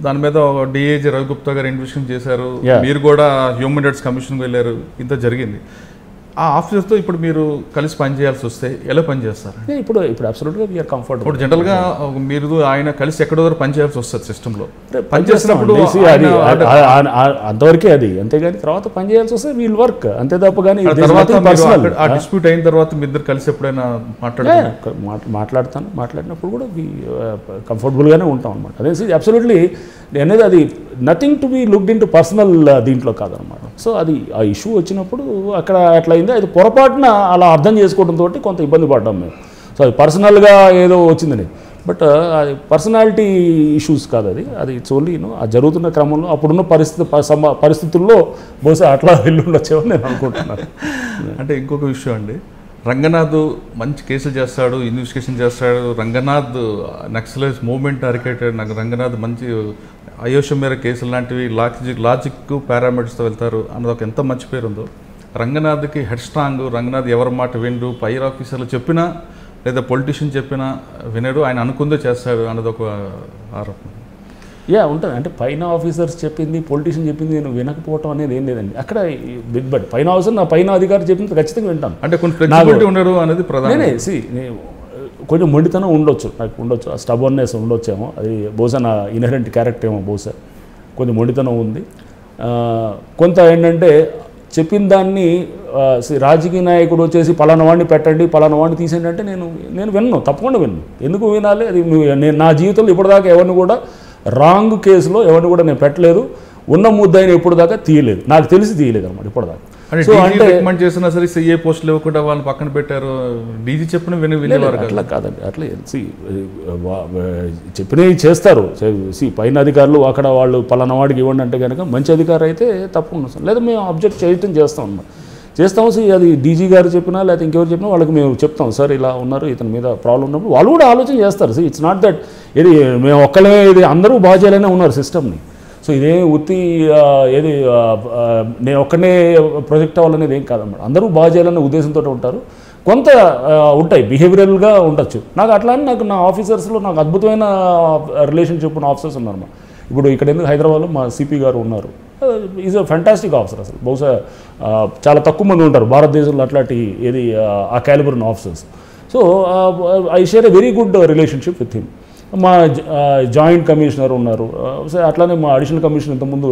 Speaker 2: దాని మీద డిఏజీ రవిగుప్తా గారు ఇన్వెస్టిగేషన్ చేశారు, మీరు కూడా హ్యూమన్ రైట్స్ కమిషన్కి వెళ్ళారు, ఇంత జరిగింది. ఆ ఆఫీసర్తో ఇప్పుడు మీరు కలిసి పనిచేయాల్సి వస్తే ఎలా పనిచేస్తారు?
Speaker 1: ఇప్పుడు అబ్సల్యూట్గా వీఆర్ కంఫర్టబుల్.
Speaker 2: ఇప్పుడు జనరల్గా మీరు ఆయన కలిసి ఎక్కడో దగ్గర పనిచేయాల్సి వస్తుంది సిస్టంలో.
Speaker 1: పనిచేసినప్పుడు అంతవరకే అది, అంతేగాని తర్వాత పనిచేయాల్సి వస్తే వీల్ వర్క్ అంతే తప్ప. కానీ
Speaker 2: ఆ డిస్ప్యూట్ అయిన తర్వాత మీ ఇద్దరు కలిసి ఎప్పుడైనా
Speaker 1: మాట్లాడినప్పుడు కూడా కంఫర్టబుల్గానే ఉంటాం అనమాట. అదే అబ్సల్యూట్లీ అనేది అది nothing to be looked in to personal దీంట్లో కాదనమాట. సో అది ఆ ఇష్యూ వచ్చినప్పుడు అక్కడ ఎట్లా అయిందో అది పొరపాటున అలా అర్థం చేసుకోవడంతో కొంత ఇబ్బంది పడ్డాం మేము. సో అది పర్సనల్గా ఏదో వచ్చిందని, బట్ అది పర్సనాలిటీ ఇష్యూస్ కాదు, అది ఇట్స్ ఓన్లీ ఆ జరుగుతున్న క్రమంలో అప్పుడున్న పరిస్థితుల్లో బహుశా అట్లా వెళ్ళుండొచ్చేమని నేను అనుకుంటున్నాను.
Speaker 2: అంటే ఇంకొక విషయం అండి, రంగనాథ్ మంచి కేసులు చేస్తాడు, ఇన్వెస్టిగేషన్ చేస్తాడు. రంగనాథ్ నక్సలైజ్ మూవ్మెంట్ అరికేటెడ్. నాకు రంగనాథ్ మంచి అయోష మేర కేసులు లాంటివి లాజిక్ పారామీటర్స్తో వెళ్తారు అన్నది ఒక ఎంత మంచి పేరు ఉందో. రంగనాథ్కి హెడ్ స్ట్రాంగ్. రంగనాథ్ ఎవరి మాట వినడు, పైర్ ఆఫీసర్లు చెప్పినా లేదా పొలిటీషియన్ చెప్పినా వినడు, ఆయన అనుకుందే చేస్తాడు అన్నది ఒక ఆరోపణ.
Speaker 1: ఉంటుంది. అంటే పైన ఆఫీసర్స్ చెప్పింది, పొలిటీషియన్ చెప్పింది నేను వినకపోవటం అనేది ఏం లేదండి అక్కడ. బట్ పైన ఆఫీసర్ నా పైన అధికారి చెప్పింది ఖచ్చితంగా వింటాను.
Speaker 2: అంటే కొన్ని ఫ్లెక్సిబిలిటీ ఉండడం అనేది ప్రధాన.
Speaker 1: కొంచెం మొండితనం ఉండొచ్చు, నాకు ఉండొచ్చు, ఆ స్టబర్నెస్ ఉండొచ్చేమో, అది బహుశా నా ఇన్హెరెంట్ క్యారెక్టర్ ఏమో, బహుశా కొంచెం మొండితనం ఉంది. కొంత ఏంటంటే చెప్పిన దాన్ని రాజకీయ నాయకుడు వచ్చేసి పలానా వాడిని పెట్టండి, పలానా వాడిని తీసేయండి అంటే నేను విన్ను, తప్పకుండా విన్ను. ఎందుకు వినాలి? అది నేను నా జీవితంలో ఇప్పటిదాకా ఎవరిని కూడా రాంగ్ కేసులో ఎవరిని కూడా నేను పెట్టలేదు. ఉన్న ముద్దాయిని ఎప్పుడు దాకా తీయలేదు, నాకు తెలిసి తీయలేదు అనమాట ఇప్పటిదాకా.
Speaker 2: సో అంటే రికమెండ్ చేసినా సరే సీఏ పోస్టులు ఇవ్వకుండా వాళ్ళని పక్కన పెట్టారు, డీజీ చెప్పిన వినేవారు.
Speaker 1: అట్లా కాదండి, అట్లా చెప్పినవి చేస్తారు. పైన అధికారులు అక్కడ వాళ్ళు పలానా వాడికి ఇవ్వండి అంటే కనుక మంచి అధికారి అయితే తప్పకుండా వస్తాం, లేదా మేము అబ్జెక్ట్ చేయటం చేస్తాం అన్నమాట. చేస్తాము. అది డీజీ గారు చెప్పినా లేకపోతే ఇంకెవరు చెప్పినా వాళ్ళకి మేము చెప్తాం, సార్ ఇలా ఉన్నారు, ఇతని మీద ప్రాబ్లం ఉన్నప్పుడు వాళ్ళు కూడా ఆలోచన చేస్తారు. ఇట్స్ నాట్ దట్ ఇది మేము ఒక్కళ్ళమే, ఇది అందరూ బాగా చేయాలనే ఉన్నారు సిస్టమ్ని. సో ఇదే ఉత్తి ఏది నేను ఒక్కనే ప్రొజెక్ట్ అవ్వాలనేది ఏం కాదన్నమాట. అందరూ బాగా చేయాలనే ఉద్దేశంతో ఉంటారు. కొంత ఉంటాయి, బిహేవియరల్గా ఉండొచ్చు. నాకు అట్లా అని నా ఆఫీసర్స్లో నాకు అద్భుతమైన రిలేషన్షిప్ ఉన్న ఆఫీసర్స్ ఉన్నారన్నమాట. ఇప్పుడు ఇక్కడ ఎందుకు హైదరాబాద్లో మా సిపి గారు ఉన్నారు, ఈజ్ అ ఫ్యాంటాస్టిక్ ఆఫీసర్. అసలు బహుశా చాలా తక్కువ మంది ఉంటారు భారతదేశంలో అట్లాంటి ఆ క్యాలిబర్ ఉన్న officers. So I share a very good relationship with him. మా జాయింట్ కమిషనర్ ఉన్నారు, అట్లానే మా అడిషనల్ కమిషనర్ ఇంతకుముందు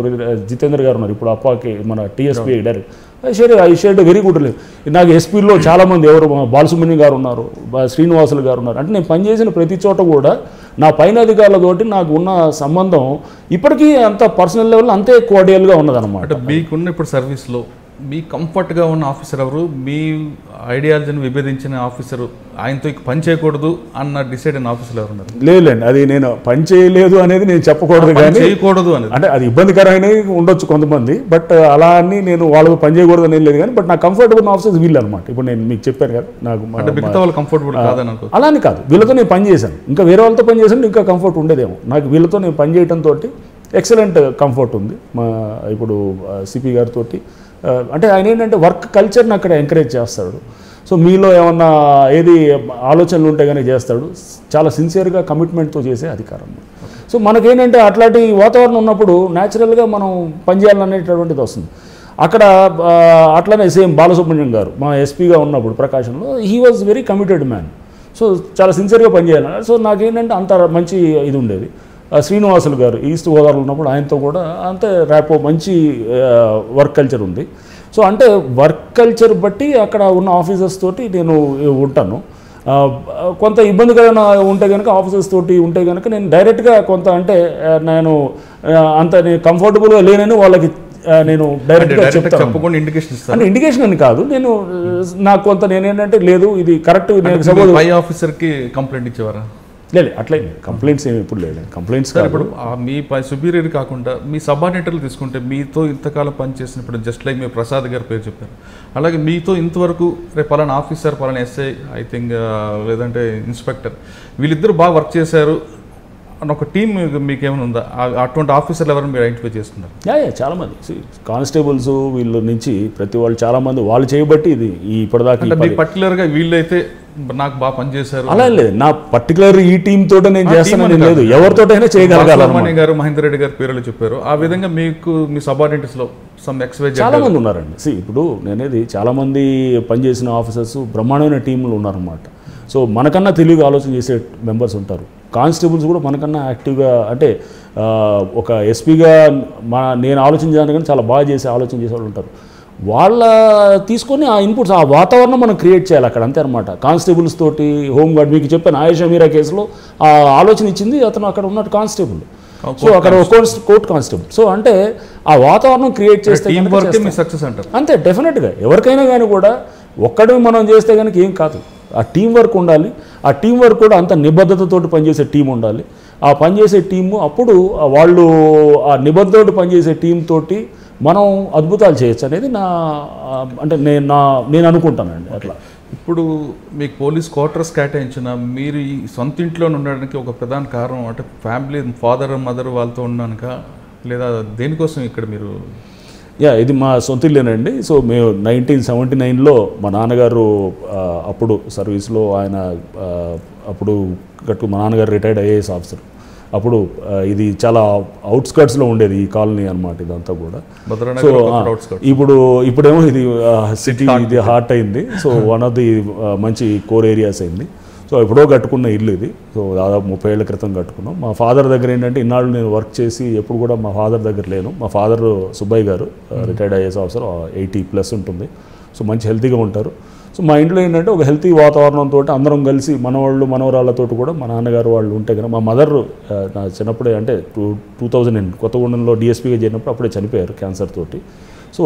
Speaker 1: జితేంద్ర గారు ఉన్నారు, ఇప్పుడు అప్పాకి మన tsp direct. I shared very good relation. నాకు ఎస్పీలో చాలామంది ఎవరు బాలసుబ్రహ్మణ్యం గారు ఉన్నారు, శ్రీనివాసులు గారు ఉన్నారు. అంటే నేను పనిచేసిన ప్రతి చోట కూడా నా పైన అధికారులతోటి నాకు ఉన్న సంబంధం ఇప్పటికీ అంత పర్సనల్ లెవెల్లో అంతే కోఆర్డియల్గా ఉన్నదన్నమాట.
Speaker 2: అంటే మీకున్న ఇప్పుడు సర్వీస్లో మీ కంఫర్ట్గా ఉన్న ఆఫీసర్ ఎవరు? మీ ఐడియాలజీని విభేదించిన ఆఫీసరు, ఆయనతో పని చేయకూడదు అన్న డిసైడ్ అయిన ఆఫీసర్ ఎవరు ఉన్నారు?
Speaker 1: లేదండి, అది నేను పని చేయలేదు అనేది నేను చెప్పకూడదు, కానీ
Speaker 2: చేయకూడదు అనేది
Speaker 1: అంటే అది ఇబ్బందికరమైనవి ఉండొచ్చు కొంతమంది, బట్ అలా అని నేను వాళ్ళతో పని చేయకూడదు అనేది లేదు. కానీ బట్ నాకు కంఫర్టబుల్ ఆఫీసర్స్ వీళ్ళు అనమాట. ఇప్పుడు నేను మీకు చెప్పాను కదా, నాకు
Speaker 2: మిగతా వాళ్ళు కంఫర్టబుల్ కాదని అనుకో.
Speaker 1: అలా అని కాదు, వీళ్ళతో నేను పని చేశాను, ఇంకా వేరే వాళ్ళతో పని చేశాను ఇంకా కంఫర్ట్ ఉండేదేమో. నాకు వీళ్ళతో నేను పని చేయడంతో ఎక్సలెంట్ కంఫర్ట్ ఉంది. మా ఇప్పుడు సిపి గారితో అంటే ఆయన ఏంటంటే వర్క్ కల్చర్ని అక్కడ ఎంకరేజ్ చేస్తాడు. సో మీలో ఏమన్నా ఏది ఆలోచనలు ఉంటే కానీ చేస్తాడు. చాలా సిన్సియర్గా కమిట్మెంట్తో చేసే అధికారం. సో మనకేంటంటే అట్లాంటి వాతావరణం ఉన్నప్పుడు న్యాచురల్గా మనం పనిచేయాలనేటటువంటిది వస్తుంది. అక్కడ అట్లనే సేమ్ బాలసుబ్రహ్మణ్యం గారు మా ఎస్పీగా ఉన్నప్పుడు ప్రకాశంలో he was very committed man. So చాలా సిన్సియర్గా పనిచేయాలి. సో నాకేంటంటే అంత మంచి ఇది ఉండేది. శ్రీనివాసులు గారు ఈస్ట్ గోదావరిలో ఉన్నప్పుడు ఆయనతో కూడా అంతే ర్యాపో, మంచి వర్క్ కల్చర్ ఉంది. సో అంటే వర్క్ కల్చర్ బట్టి అక్కడ ఉన్న ఆఫీసర్స్ తోటి నేను ఉంటాను. కొంత ఇబ్బందికరమైన ఉంటే కనుక ఆఫీసర్స్ తోటి ఉంటే కనుక నేను డైరెక్ట్గా కొంత అంటే నేను కంఫర్టబుల్గా లేనని వాళ్ళకి నేను డైరెక్ట్గా చెప్తాను. అంటే ఇండికేషన్ అని కాదు, నేను నాకు కొంత నేనేంటంటే లేదు ఇది కరెక్ట్. నేను సపోజ్
Speaker 2: ఆఫీసర్కి కంప్లైంట్ ఇచ్చేవారా?
Speaker 1: లేదు, అట్లే కంప్లైంట్స్ ఏమి ఇప్పుడు లేదు. కంప్లైంట్స్
Speaker 2: ఇప్పుడు మీ సుపీరియర్ కాకుండా మీ సబార్డినేటర్లు తీసుకుంటే మీతో ఇంతకాలం పనిచేసినప్పుడు జస్ట్ లైక్ మీ ప్రసాద్ గారి పేరు చెప్పారు, అలాగే మీతో ఇంతవరకు రేపు పలానా ఆఫీసర్, పలానా ఎస్ఐ, ఐ థింక్ లేదంటే ఇన్స్పెక్టర్, వీళ్ళిద్దరూ బాగా వర్క్ చేశారు ఒక టీం మీకు ఏమైనా ఉందా? అటువంటి ఆఫీసర్లు ఎవరైనా మీరు ఐడెంటిఫై చేస్తున్నారు?
Speaker 1: చాలామంది కానిస్టేబుల్స్ వీళ్ళ నుంచి ప్రతి వాళ్ళు చాలామంది వాళ్ళు చేయబట్టి ఇది ఇప్పటిదాకా
Speaker 2: పర్టికులర్గా వీళ్ళైతే నాకు బాగా పనిచేశారు
Speaker 1: అలా లేదు. నా పర్టికులర్ ఈ టీమ్ తోట నేను చేస్తానని లేదు, ఎవరితోటైనా చేయగలగాలి.
Speaker 2: గారు, మహేందర్ రెడ్డి గారు పేర్లు చెప్పారు. ఆ విధంగా మీకు మీ సబార్డినేట్స్ లో
Speaker 1: చాలా మంది ఉన్నారండి. ఇప్పుడు నేనేది చాలా మంది పనిచేసిన ఆఫీసర్స్ బ్రహ్మాండమైన టీంలు ఉన్నారన్నమాట. సో మనకన్నా తెలివిగా ఆలోచన చేసే మెంబర్స్ ఉంటారు. కానిస్టేబుల్స్ కూడా మనకన్నా యాక్టివ్గా, అంటే ఒక ఎస్పీగా నేను ఆలోచించాను కానీ చాలా బాగా ఆలోచన చేసే వాళ్ళు ఉంటారు. వాళ్ళ తీసుకొని ఆ ఇన్పుట్స్, ఆ వాతావరణం మనం క్రియేట్ చేయాలి అక్కడ, అంతే అనమాట. కానిస్టేబుల్స్ తోటి హోంగార్డ్, మీకు చెప్పాను ఆయేషా మీరా కేసులో ఆ ఆలోచన ఇచ్చింది అతను అక్కడ ఉన్నట్టు కానిస్టేబుల్. సో అక్కడ కోర్ట్ కానిస్టేబుల్. సో అంటే ఆ వాతావరణం క్రియేట్ చేస్తే
Speaker 2: సక్సెస్ అంటారు.
Speaker 1: అంతే, డెఫినెట్గా ఎవరికైనా కానీ కూడా ఒక్కడే మనం చేస్తే కనుక ఏం కాదు. ఆ టీం వర్క్ ఉండాలి. ఆ టీం వర్క్ కూడా అంత నిబద్ధతతోటి పనిచేసే టీం ఉండాలి. ఆ పనిచేసే టీము అప్పుడు వాళ్ళు ఆ నిబద్ధతోటి పనిచేసే టీం తోటి మనం అద్భుతాలు చేయొచ్చు అనేది అంటే నేను అనుకుంటానండి అట్లా.
Speaker 2: ఇప్పుడు మీకు పోలీస్ క్వార్టర్స్ కేటాయించిన మీరు ఈ సొంత ఇంట్లో ఉండడానికి ఒక ప్రధాన కారణం అంటే ఫ్యామిలీ, ఫాదర్ మదర్ వాళ్ళతో ఉన్నాక, లేదా దేనికోసం ఇక్కడ మీరు?
Speaker 1: ఇది మా సొంత ఇల్లేనండి. సో మేము 1979లో మా నాన్నగారు అప్పుడు సర్వీస్లో ఆయన అప్పుడు మా నాన్నగారు రిటైర్డ్ ఐఏఎస్ ఆఫీసర్. అప్పుడు ఇది చాలా అవుట్స్కర్ట్స్లో ఉండేది ఈ కాలనీ అనమాట, ఇదంతా కూడా. సో ఇప్పుడేమో ఇది సిటీ, ఇది హార్ట్ అయింది. సో వన్ ఆఫ్ ది మంచి కోర్ ఏరియాస్ అయింది. సో ఎప్పుడో కట్టుకున్న ఇల్లు ఇది. సో దాదాపు 30 ఏళ్ల క్రితం కట్టుకున్నాం. మా ఫాదర్ దగ్గర ఏంటంటే ఇన్నాళ్ళు నేను వర్క్ చేసి ఎప్పుడు కూడా మా ఫాదర్ దగ్గర లేను. మా ఫాదర్ సుబ్బయ్య గారు రిటైర్డ్ ఐఏఎస్ ఆఫీసర్, 80+ ఉంటుంది. సో మంచి హెల్తీగా ఉంటారు. సో మా ఇంట్లో ఏంటంటే ఒక హెల్తీ వాతావరణంతో అందరం కలిసి మనవాళ్ళు మనవరాళ్ళతో కూడా మా నాన్నగారు వాళ్ళు ఉంటే కనుక, మా మదర్ నా చిన్నప్పుడే అంటే 2000 కొత్తగూడెంలో డిఎస్పీగా చేరినప్పుడు అప్పుడే చనిపోయారు క్యాన్సర్ తోటి. సో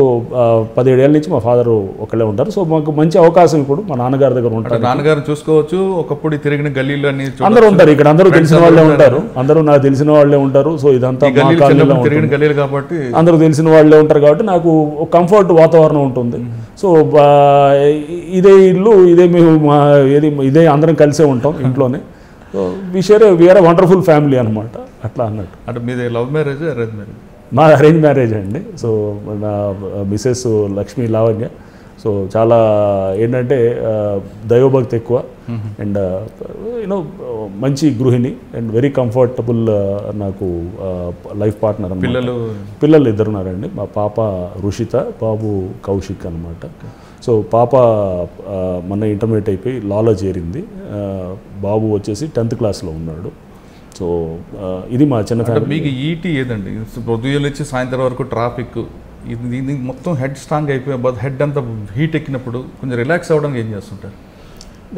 Speaker 1: 17 ఏళ్ళ నుంచి మా ఫాదర్ ఒకళ్ళే ఉంటారు. సో మాకు మంచి అవకాశం ఇప్పుడు మా నాన్నగారి దగ్గర ఉంటారు.
Speaker 2: నాన్నగారు చూసుకోవచ్చు. ఒకప్పుడు తిరిగిన గల్లీలో
Speaker 1: అందరూ ఉంటారు ఇక్కడ, అందరూ తెలిసిన వాళ్ళే ఉంటారు, అందరూ నాకు తెలిసిన వాళ్ళే ఉంటారు. సో ఇదంతా
Speaker 2: గల్లీలు కాబట్టి
Speaker 1: అందరూ తెలిసిన వాళ్ళే ఉంటారు కాబట్టి నాకు కంఫర్ట్ వాతావరణం ఉంటుంది. సో ఇదే ఇల్లు, ఇదే మేము ఇదే అందరం కలిసే ఉంటాం ఇంట్లోనే. సో వీఆర్ వండర్ఫుల్ ఫ్యామిలీ అనమాట, అట్లా అన్నట్టు.
Speaker 2: అంటే మీది లవ్ మ్యారేజ్, అరేంజ్ మ్యారేజ్?
Speaker 1: మా అరేంజ్ మ్యారేజ్ అండి. సో నా మిసెస్ లక్ష్మీ లావణ్య. సో చాలా ఏంటంటే దైవభక్తి ఎక్కువ అండ్ యూనో మంచి గృహిణి అండ్ వెరీ కంఫర్టబుల్ నాకు లైఫ్ పార్ట్నర్. పిల్లలు 2 ఉన్నారండి. మా పాప రుషిత, బాబు కౌశిక్ అనమాట. సో పాప మొన్న ఇంటర్మీడియట్ అయిపోయి లాలో చేరింది. బాబు వచ్చేసి 10th క్లాస్లో ఉన్నాడు. సో ఇది మా చిన్న ఫ్యామిలీ.
Speaker 2: మీకు ఈటీ ఏదండి? ఉదయం నుంచి సాయంత్రం వరకు ట్రాఫిక్, ఇది మొత్తం హెడ్ స్ట్రాంగ్ అయిపోయి హెడ్ అంతా హీట్ ఎక్కినప్పుడు కొంచెం రిలాక్స్ అవ్వడానికి ఏం చేస్తుంటారు?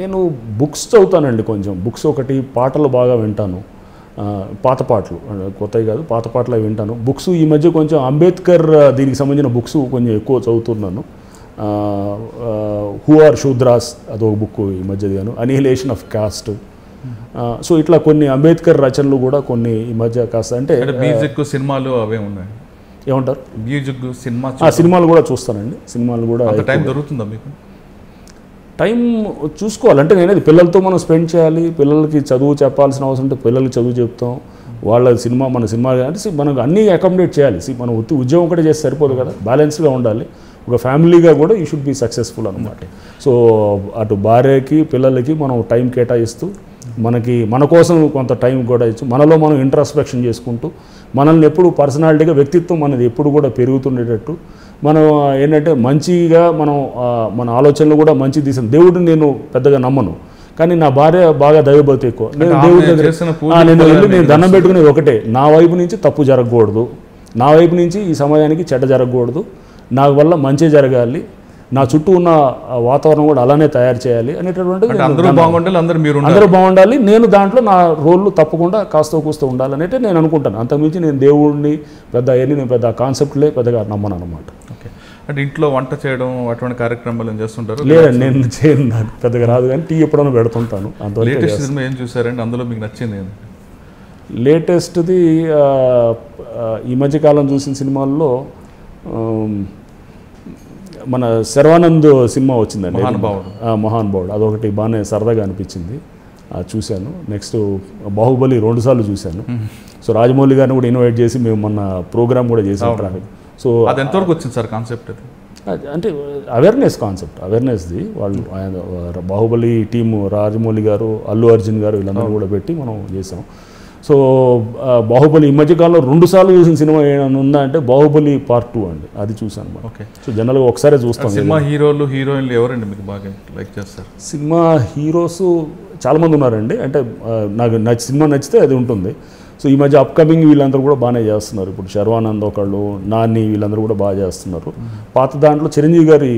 Speaker 1: నేను బుక్స్ చదువుతానండి. కొంచెం బుక్స్, ఒకటి పాటలు బాగా వింటాను. పాత పాటలు, కొత్తవి కాదు, పాత పాటలు అవి వింటాను. బుక్స్ ఈ మధ్య కొంచెం అంబేద్కర్ దీనికి సంబంధించిన బుక్స్ కొంచెం ఎక్కువ చదువుతున్నాను. హూ ఆర్ శూద్రాస్ అదొక బుక్ ఈ మధ్య చదివాను. Annihilation of cost. సో ఇట్లా కొన్ని అంబేద్కర్ రచనలు కూడా కొన్ని ఈ మధ్య కాస్త, అంటే
Speaker 2: మ్యూజిక్ సినిమాలు అవే ఉన్నాయి.
Speaker 1: ఏమంటారు?
Speaker 2: మ్యూజిక్
Speaker 1: సినిమాలు కూడా చూస్తానండి. సినిమాలు కూడా
Speaker 2: టైం దొరుకుతుందా మీకు?
Speaker 1: టైం చూసుకోవాలంటే నేనేది పిల్లలతో మనం స్పెండ్ చేయాలి. పిల్లలకి చదువు చెప్పాల్సిన అవసరం ఉంటే పిల్లలకి చదువు చెప్తాం. వాళ్ళ మన సినిమా అంటే మనకు అన్నీ అకామిడేట్ చేయాలి. మనం ఉద్యోగం ఒకటే చేస్తే సరిపోదు కదా, బ్యాలెన్స్గా ఉండాలి. ఒక ఫ్యామిలీగా కూడా యూ షుడ్ బి సక్సెస్ఫుల్ అనమాట. సో అటు భార్యకి పిల్లలకి మనం టైం కేటాయిస్తూ, మన కోసం కొంత టైం కూడా ఇచ్చు, మనలో మనం ఇంట్రాస్పెక్షన్ చేసుకుంటూ, మనల్ని ఎప్పుడు పర్సనాలిటీగా, వ్యక్తిత్వం మనది ఎప్పుడు కూడా పెరుగుతుండేటట్టు, మనం ఏంటంటే మంచిగా మన ఆలోచనలు కూడా మంచి తీసాం. దేవుడిని నేను పెద్దగా నమ్మను, కానీ నా భార్య బాగా దైవభక్తి ఎక్కువ. నేను దేవుడి దగ్గర నేను దండం పెట్టుకునేది ఒకటే, నా వైపు నుంచి తప్పు జరగకూడదు, నా వైపు నుంచి ఈ సమయానికి చెడ్డ జరగకూడదు, నా వల్ల మంచి జరగాలి, నా చుట్టూ ఉన్న వాతావరణం కూడా అలానే తయారు చేయాలి అనేటటువంటిది. అందరూ బాగుండాలి, నేను దాంట్లో నా రోళ్ళు తప్పకుండా కాస్త కూస్తూ ఉండాలి అనేటే నేను అనుకుంటాను. అంతకుమించి నేను దేవుడిని నేను పెద్ద కాన్సెప్ట్లే పెద్దగా నమ్మను అనమాట.
Speaker 2: ఓకే. అంటే ఇంట్లో వంట చేయడం అటువంటి కార్యక్రమాలు ఏం చేస్తుంటారు?
Speaker 1: లేదండి, నేను చేయను, నాకు పెద్దగా రాదు, కానీ టీ ఎప్పుడైనా పెడుతుంటాను.
Speaker 2: లేటెస్ట్ సినిమా ఏం చూసారండి? అందులో మీకు నచ్చింది?
Speaker 1: లేటెస్ట్ది ఈ మధ్యకాలం చూసిన సినిమాల్లో మన శర్వానంద్ సినిమా వచ్చిందండి, మహానుభావుడు. అదొకటి బాగానే సరదాగా అనిపించింది. చూశాను. నెక్స్ట్ బాహుబలి 2 సార్లు చూశాను. సో రాజమౌళి గారిని కూడా ఇన్వైట్ చేసి మేము మొన్న ప్రోగ్రామ్ కూడా చేసాం ట్రాఫిక్. సో
Speaker 2: అది ఎంతవరకు వచ్చింది సార్ కాన్సెప్ట్? అది
Speaker 1: అంటే అవేర్నెస్ కాన్సెప్ట్, అవేర్నెస్ది వాళ్ళు ఆయన బాహుబలి టీము రాజమౌళి గారు, అల్లు అర్జున్ గారు వీళ్ళందరూ కూడా పెట్టి మనం చేసాం. సో బాహుబలి ఈ మధ్యకాలంలో 2 సార్లు చూసిన సినిమా ఏమైనా ఉందా అంటే బాహుబలి పార్ట్ 2 అండి, అది చూసాను.
Speaker 2: ఓకే.
Speaker 1: సో జనరల్గా ఒకసారి చూస్తాం.
Speaker 2: సినిమా హీరోలు హీరోయిన్లు ఎవరండి మీకు బాగా లైక్ చేస్తారు?
Speaker 1: సినిమా హీరోస్ చాలామంది ఉన్నారండి. అంటే నాకు సినిమా నచ్చితే అది ఉంటుంది. సో ఈ మధ్య అప్కమింగ్ వీళ్ళందరూ కూడా బాగానే చేస్తున్నారు. ఇప్పుడు శర్వానంద్ ఒకళ్ళు, నాని వీళ్ళందరూ కూడా బాగా చేస్తున్నారు. పాత దాంట్లో చిరంజీవి గారి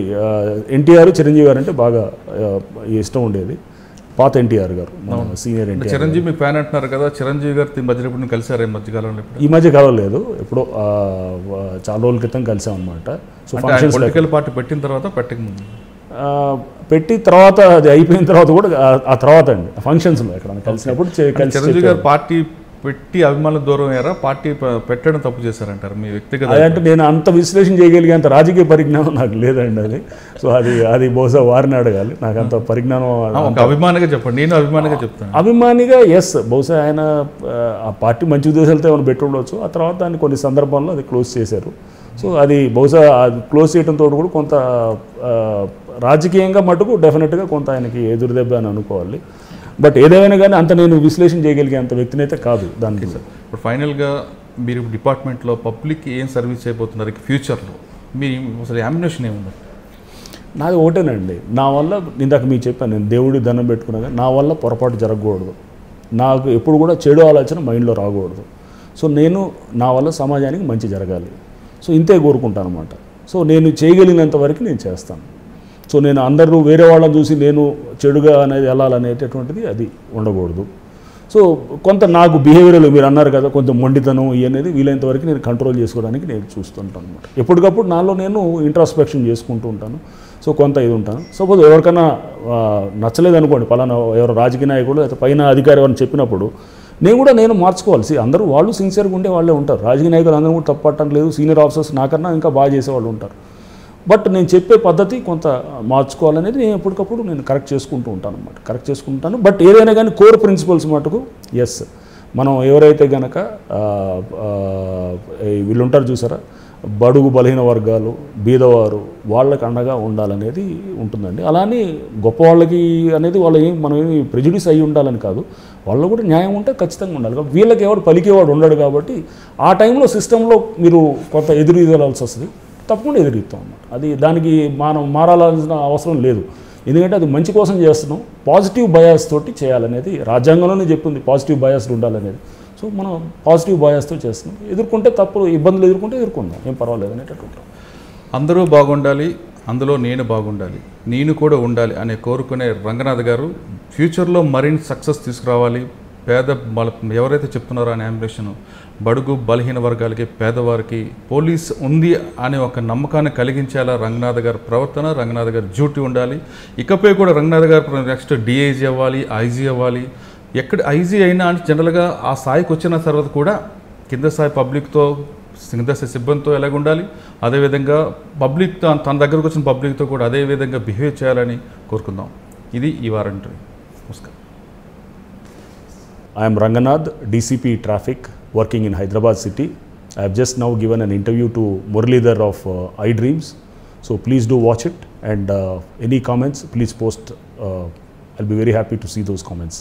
Speaker 1: ఎన్టీఆర్ చిరంజీవి గారు అంటే బాగా ఇష్టం ఉండేది. పాత ఎన్టీఆర్ గారు, సీనియర్ ఎన్టీఆర్.
Speaker 2: చిరంజీవి మీకు ఫ్యాన్ అంటున్నారు కదా, చిరంజీవి గారి మధ్యలో ఇప్పుడు కలిసారు ఈ మధ్యకాలంలో?
Speaker 1: ఈ మధ్య కలవలేదు, ఎప్పుడో చాలా రోజుల క్రితం కలిసాం అనమాట. సో
Speaker 2: పొలిటికల్ పార్టీ పెట్టిన తర్వాత పెట్టకముందు
Speaker 1: పెట్టి తర్వాత అది అయిపోయిన తర్వాత కూడా ఆ తర్వాత అండి ఫంక్షన్స్లో ఎక్కడ కలిసినప్పుడు
Speaker 2: చిరంజీవి గారు పార్టీ పెట్టి అభిమానులు దూరం అయ్యారా, పార్టీ పెట్టడం తప్పు చేశారంటారు మీ వ్యక్తిగత?
Speaker 1: అదంటే నేను అంత విశ్లేషణ చేయగలిగేంత రాజకీయ పరిజ్ఞానం నాకు లేదండి. అది అది బహుశా వారిని అడగాలి. నాకు అంత పరిజ్ఞానం.
Speaker 2: అభిమానిగా చెప్పండి. నేను అభిమానిగా చెప్తాను.
Speaker 1: అభిమానిగా ఎస్, బహుశా ఆయన ఆ పార్టీ మంచి ఉద్దేశాలతో ఏమైనా పెట్టి ఉండవచ్చు. ఆ తర్వాత దాన్ని కొన్ని సందర్భాల్లో అది క్లోజ్ చేశారు. సో అది బహుశా అది క్లోజ్ చేయడంతో కూడా కొంత రాజకీయంగా మటుకు డెఫినెట్గా కొంత ఆయనకి ఎదురుదెబ్బ అని అనుకోవాలి. బట్ ఏదేమైనా కానీ అంత నేను విశ్లేషణ చేయగలిగే అంత వ్యక్తిని అయితే కాదు దానికి.
Speaker 2: ఇప్పుడు ఫైనల్గా మీరు డిపార్ట్మెంట్లో పబ్లిక్ ఏం సర్వీస్ చేయబోతున్నారు ఫ్యూచర్లో? మీరు అసలు యామినేషన్ ఏముంది?
Speaker 1: నాది ఒకటేనండి, నా వల్ల ఇందాక మీకు చెప్పాను, నేను దేవుడి దండం పెట్టుకున్నాగా నా వల్ల పొరపాటు జరగకూడదు, నాకు ఎప్పుడు కూడా చెడు ఆలోచన మైండ్లో రాకూడదు. సో నేను నా వల్ల సమాజానికి మంచి జరగాలి. సో ఇంతే కోరుకుంటాను అనమాట. సో నేను చేయగలిగినంత వరకు నేను చేస్తాను. సో నేను అందరూ వేరే వాళ్ళని చూసి నేను చెడుగా అనేది వెళ్ళాలనేటటువంటిది అది ఉండకూడదు. సో కొంత నాకు బిహేవియర్లు మీరు అన్నారు కదా, కొంచెం మొండితనం ఇవనేది వీలైనంత వరకు నేను కంట్రోల్ చేసుకోవడానికి నేను చూస్తుంటాను అనమాట. ఎప్పటికప్పుడు నాలో నేను ఇంట్రాస్పెక్షన్ చేసుకుంటూ ఉంటాను. సో కొంత ఇది ఉంటాను. సపోజ్ ఎవరికైనా నచ్చలేదు అనుకోండి, పలానా ఎవరు రాజకీయ నాయకుడు అయితే పైన అధికారి అని చెప్పినప్పుడు నేను మార్చుకోవాలి. అందరూ వాళ్ళు సిన్సియర్గా ఉండే వాళ్ళే ఉంటారు. రాజకీయ నాయకులు అందరూ కూడా తప్పట్టడం లేదు. సీనియర్ ఆఫీసర్స్ నాకన్నా ఇంకా బాగా చేసేవాళ్ళు ఉంటారు. బట్ నేను చెప్పే పద్ధతి కొంత మార్చుకోవాలనేది నేను ఎప్పటికప్పుడు నేను కరెక్ట్ చేసుకుంటూ ఉంటాను అనమాట. కరెక్ట్ చేసుకుంటాను. బట్ ఏదైనా కానీ కోర్ ప్రిన్సిపల్స్ మటుకు ఎస్, మనం ఎవరైతే కనుక వీళ్ళు ఉంటారు చూసారా, బడుగు బలహీన వర్గాలు, బీదవారు, వాళ్ళకి అండగా ఉండాలనేది ఉంటుందండి. అలానే గొప్ప వాళ్ళకి అనేది మనం ఏమి ప్రెజుడిస్ అయ్యి ఉండాలని కాదు, వాళ్ళు కూడా న్యాయం ఉంటే ఖచ్చితంగా ఉండాలి. వీళ్ళకి ఎవరు పలికేవాడు ఉండడు కాబట్టి ఆ టైంలో సిస్టంలో మీరు కొంత ఎదురుదలాల్సి వస్తుంది. తప్పకుండా ఎదురుస్తాం అన్నమాట. అది దానికి మనం మారాల్సిన అవసరం లేదు. ఎందుకంటే అది మంచి కోసం చేస్తున్నాం. పాజిటివ్ బయాస్ తోటి చేయాలనేది రాజ్యాంగంలోనే చెప్పింది, పాజిటివ్ బయాస్ ఉండాలనేది. సో మనం పాజిటివ్ బయాస్తో చేస్తున్నాం. ఎదుర్కొంటే తప్పులు ఇబ్బందులు ఎదుర్కొందాం, ఏం పర్వాలేదు అనేటట్టు.
Speaker 2: అందరూ బాగుండాలి, అందులో నేను బాగుండాలి, నేను కూడా ఉండాలి అనే కోరుకునే రంగనాథ్ గారు ఫ్యూచర్లో మరిన్ని సక్సెస్ తీసుకురావాలి. ఎవరైతే చెప్తున్నారో అనే అంబిషన్, బడుగు బలహీన వర్గాలకి, పేదవారికి పోలీస్ ఉంది అనే ఒక నమ్మకాన్ని కలిగించేలా రంగనాథ్ గారి ప్రవర్తన, రంగనాథ్ గారి డ్యూటీ ఉండాలి. ఇకపై కూడా రంగనాథ్ గారు నెక్స్ట్ డిఐజీ అవ్వాలి, ఐజీ అవ్వాలి. ఎక్కడ ఐజీ అయినా అంటే జనరల్గా ఆ స్థాయికి వచ్చిన తర్వాత కూడా కింద స్థాయి పబ్లిక్తో, కింద స్థాయి సిబ్బందితో ఎలాగ ఉండాలి, అదేవిధంగా పబ్లిక్తో, తన దగ్గరకు వచ్చిన పబ్లిక్తో కూడా అదేవిధంగా బిహేవ్ చేయాలని కోరుకుందాం. ఇది ఈ వారం. నమస్కారం.
Speaker 1: I am Ranganath, DCP Traffic, working in Hyderabad city. I have just now given an interview to Muralidhar of iDreams. So please do watch it, and any comments, please post. I'll be very happy to see those comments.